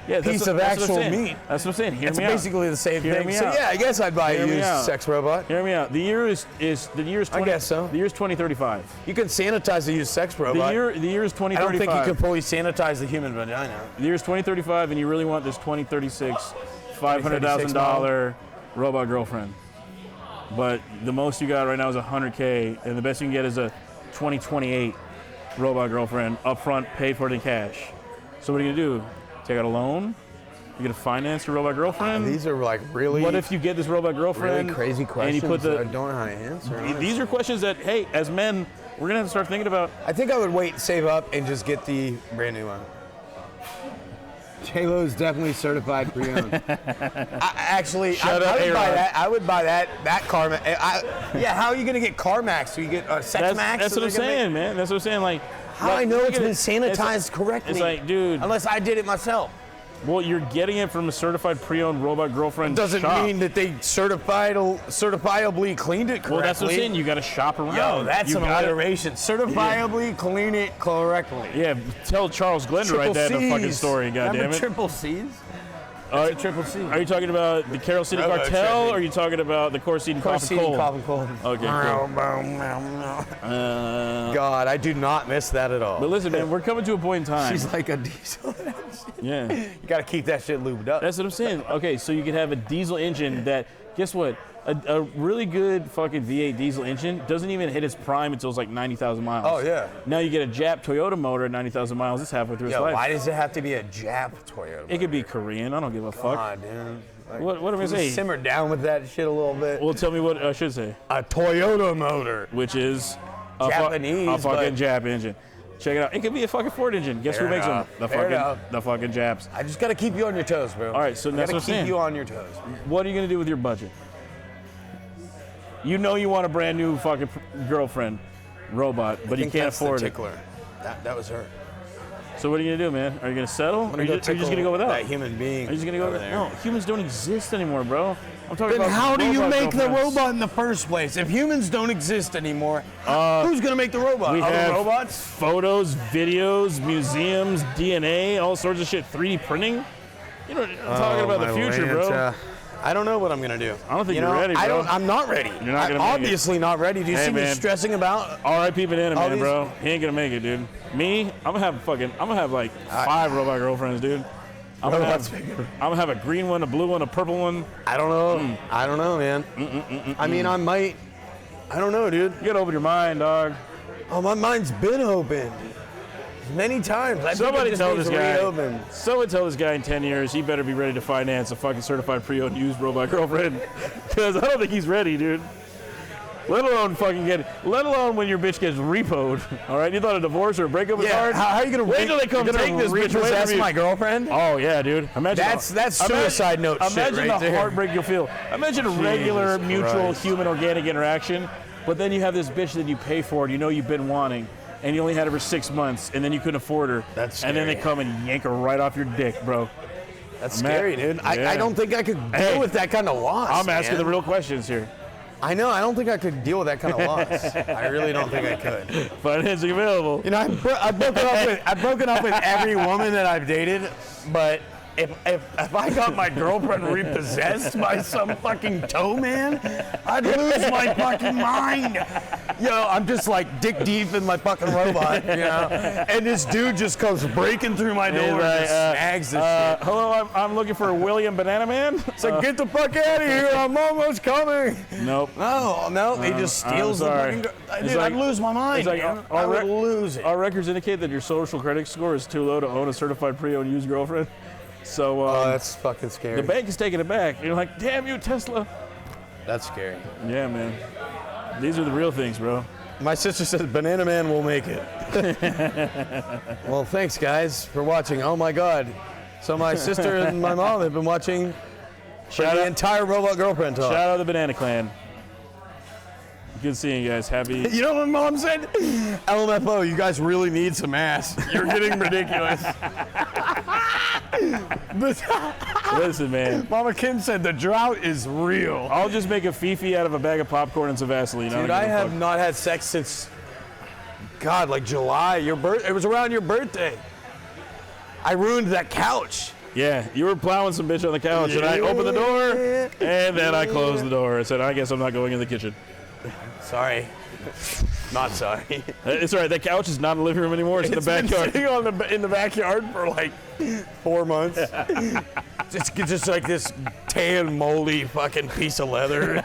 Yeah, that's piece what- of that's what I'm actual saying. meat. That's what I'm saying. Hear It's me out. basically the same Hear thing. me So out. yeah, I guess I'd buy Hear a me used out. sex robot. Hear me out. The year is 20. guess so. The year is 2035. You can sanitize a used sex robot. The year is I 2035. don't think you can fully sanitize the human vagina. The year is 2035, and you really want this 2036 $500,000 model. robot girlfriend. But the most you got right now is $100K, and the best you can get is a 2028 robot girlfriend upfront, paid for it in cash. So what are you gonna do? Take out a loan? You're gonna finance your robot girlfriend? These are like really, What if you get this robot girlfriend really crazy questions and you put that I the? don't know how to answer. These are questions that, hey, as men, we're gonna have to start thinking about. I think I would wait, save up, and just get the brand new one. J-Lo is definitely certified pre-owned. Actually, I Shut up, would buy A-Rod. that. I would buy that CarMax. Yeah, how are you gonna get CarMax? Do you get Sex Max? That's what I'm saying, man. That's what I'm saying. Like, How I know it's been sanitized correctly? It's like, dude. Unless I did it myself. Well, you're getting it from a certified pre-owned robot girlfriend Doesn't shop. mean that they certifiably cleaned it correctly. Well, that's what I'm saying. You got to shop around. Yo, that's You an gotta- alliteration. Certifiably clean it correctly. Yeah, tell Charles Glenn to write that in the fucking story, goddammit. Remember triple C's? Are, Triple C. are you talking about the Carroll City Railroad Cartel, Chevy. or are you talking about the Core Seed and Cough and Cold? Coffin Cold. Okay, cool. God, I do not miss that at all. But listen, man, we're coming to a point in time. She's like a diesel. Yeah, You gotta keep that shit lubed up. that's what I'm saying. Okay, so you could have a diesel engine that, guess what? A really good fucking V8 diesel engine doesn't even hit its prime until it's like 90,000 miles. Oh, yeah. Now you get a Jap Toyota motor at 90,000 miles. It's halfway through its Yo, life. why does it have to be a Jap Toyota? It could be Korean. I don't give a fuck. God, dude. Like, What am I can you saying? Simmer down with that shit a little bit. Well, tell me what I should say, A Toyota motor. which is a Japanese, a fucking but- Jap engine. Check it out. It could be a fucking Ford engine. Guess Fair who makes enough. them? Fair enough. The fucking Japs. I just gotta keep you on your toes, bro. All right, so I that's gotta what I'm keep saying. you on your toes. What are you gonna do with your budget? You know you want a brand new fucking girlfriend robot, but I you think can't that's afford the it. tickler. That was her. So what are you gonna do, man? Are you gonna settle? Or are you just gonna go without? that human being. Are you just gonna go over without? there. No, humans don't exist anymore, bro. I'm talking Then about how do you robot make the girlfriends. robot in the first place? If humans don't exist anymore, who's gonna make the robot? We Other have robots? photos, videos, museums, DNA, all sorts of shit, 3D printing. You know, I'm talking about the future, bro. I don't know what I'm gonna do. I don't think You you're know, ready, bro. I'm not ready. You're not gonna I'm make it. obviously not ready. Do you Hey, see me man. stressing about? R.I.P. Banana All Man, these- bro. He ain't gonna make it, dude. Me, I'm gonna have like 5 robot girlfriends, dude. I'm gonna have a green one, a blue one, a purple one. I don't know. I don't know, man. I mean, I might. I don't know, dude. You gotta open your mind, dog. Oh, my mind's been open many times. I think Somebody it just tell needs this to guy. reopen. Someone tell this guy in 10 years he better be ready to finance a fucking certified pre-owned used robot girlfriend, because I don't think he's ready, dude. Let alone when your bitch gets repoed. All right, you thought a divorce or a breakup was Yeah, hard? how are you gonna wait till they come take this bitch away repossess from you? my girlfriend? Oh yeah, dude. Imagine That's suicide note shit Imagine right the there. heartbreak you'll feel. Imagine a regular, Jesus mutual, Christ. human, organic interaction, but then you have this bitch that you pay for, you know you've been wanting, and you only had her for 6 months, and then you couldn't afford her. That's And then they scary. come and yank her right off your dick, bro. That's scary, dude. Yeah. I don't think I could Hey, deal with that kind of loss. I'm asking man. the real questions here. I know. I don't think I could deal with that kind of loss. I really don't think I could. Financing available. You know, I've broken up with every woman that I've dated, but if I got my girlfriend repossessed by some fucking toe man, I'd lose my fucking mind. Yo, I'm just like dick deep in my fucking robot, you know? And this dude just comes breaking through my door and just snags this shit. Hello, I'm looking for William Banana Man. It's like, get the fuck out of here, I'm almost coming. Nope. No, he just steals the sorry. fucking Dude, I'd lose my mind. It's like, I would lose it. Our records indicate that your social credit score is too low to own a certified pre-owned used girlfriend. So That's fucking scary. the bank is taking it back. You're like, damn you, Tesla. That's scary. Yeah, man. These are the real things, bro. My sister says Banana Man will make it. Well, thanks, guys, for watching. Oh, my God. So my sister and my mom have been watching the entire Robot Girlfriend talk. Shout out to the Banana Clan. Good seeing you guys. Happy. You know what Mom said? LMFO, you guys really need some ass. You're getting ridiculous. Listen, man. Mama Kim said the drought is real. I'll just make a Fifi out of a bag of popcorn and some Vaseline. Dude, I have not had sex since, God, like July. It was around your birthday. I ruined that couch. Yeah, you were plowing some bitch on the couch, and I opened the door, and then I closed the door. I said, I guess I'm not going in the kitchen. Sorry. Not sorry. It's all right. That couch is not in the living room anymore. It's in the backyard. Been sitting in the backyard for like 4 months. just like this tan, moldy fucking piece of leather.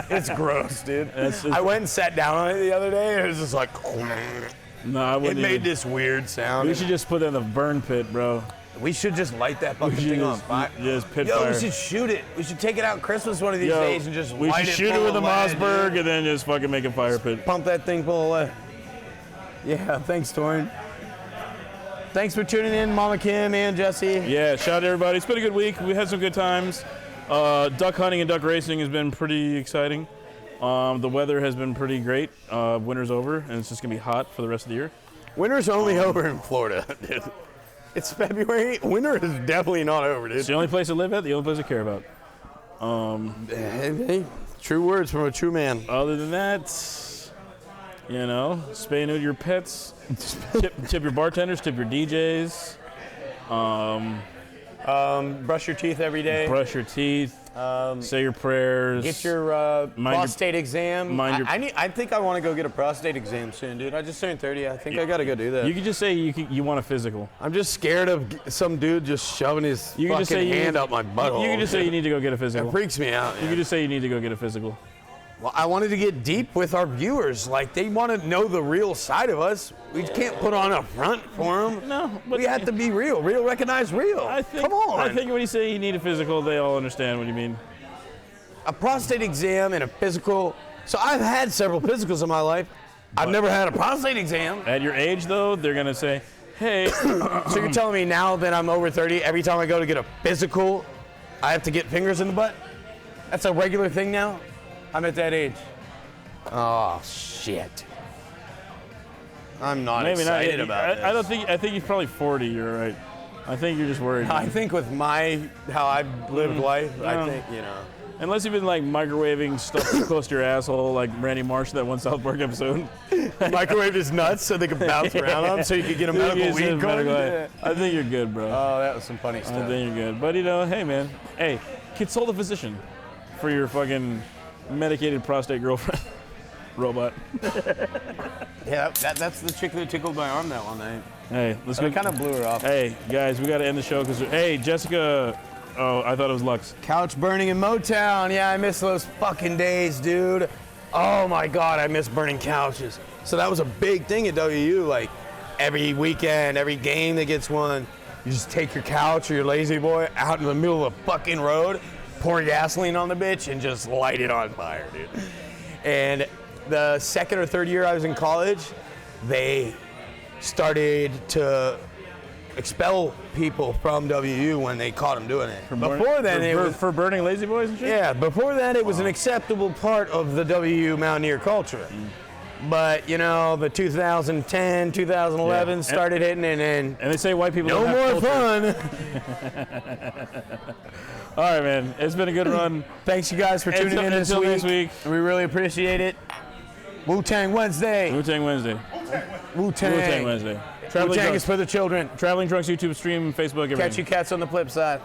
It's gross, dude. I went and sat down on it the other day, and it was just like. No, I wouldn't. It made this weird sound. We should just put that in the burn pit, bro. We should just light that fucking thing on fire. Just pit Yo, fire. we should shoot it. We should take it out Christmas one of these days and just we light should it shoot it full with a of lead, Mossberg dude. and then just fucking make a fire pit. Pump that thing full of lead. Yeah, thanks, Torin. Thanks for tuning in, Mama Kim and Jesse. Yeah, shout out to everybody. It's been a good week. We had some good times. Duck hunting and duck racing has been pretty exciting. The weather has been pretty great. Winter's over, and it's just gonna be hot for the rest of the year. Winter's only over in Florida, dude. It's February. Winter is definitely not over, dude. It's the only place I live at, the only place I care about. Hey, true words from a true man. Other than that, you know, spay and neuter your pets, tip your bartenders, tip your DJs, Brush your teeth every day. brush your teeth, say your prayers. Get your prostate exam. I think I want to go get a prostate exam soon, dude. I just turned 30. I think I got to go do that. You could just say you want a physical. I'm just scared of some dude just shoving his You can just say hand up my butthole. You can just say you need to go get a physical. It freaks me out. You can just say you need to go get a physical. Well, I wanted to get deep with our viewers. Like, they want to know the real side of us. We can't put on a front for them. No, but we have to be real. Real recognize real. Come on. I think when you say you need a physical, they all understand what you mean. A prostate exam and a physical. So I've had several physicals in my life. I've never had a prostate exam. At your age, though, they're going to say, hey. So you're telling me now that I'm over 30, every time I go to get a physical, I have to get fingers in the butt? That's a regular thing now? I'm at that age. Oh, shit. I'm not excited about this. I don't think. I think you're probably 40. You're right. I think you're just worried. I think with how I've lived life, I think, you know. Unless you've been like microwaving stuff close to your asshole, like Randy Marsh, that one South Park episode. Microwave his nuts so they can bounce around on them so you can get a medical weed going. I think you're good, bro. Oh, that was some funny stuff. I think you're good. But, you know, hey, man. Hey, consult a physician for your fucking medicated prostate girlfriend. Robot. Yeah, that's the chick that tickled my arm that one night. Hey, let's But go. I kind of blew her off. Hey, guys, we got to end the show because, hey, Jessica. Oh, I thought it was Lux. Couch burning in Motown. Yeah, I miss those fucking days, dude. Oh my God, I miss burning couches. So that was a big thing at WU. Like every weekend, every game that gets won, you just take your couch or your lazy boy out in the middle of the fucking road, pour gasoline on the bitch, and just light it on fire, dude. And the second or third year I was in college, they started to expel people from WU when they caught them doing it. Before then, it was for burning lazy boys and shit. yeah. Before that, it was an acceptable part of the WU Mountaineer culture. But you know, the 2010, 2011 Yeah. started hitting, and they say white people no don't more have culture. fun. All right, man. It's been a good run. Thanks you guys for tuning in this Until week. next week. We really appreciate it. Wu-Tang Wednesday. Wu-Tang Wednesday. Wu-Tang. Wu-Tang Wednesday. Traveling Wu-Tang Drunks, is for the children. Traveling Drunks YouTube stream, Facebook, everything. Catch you cats on the flip side.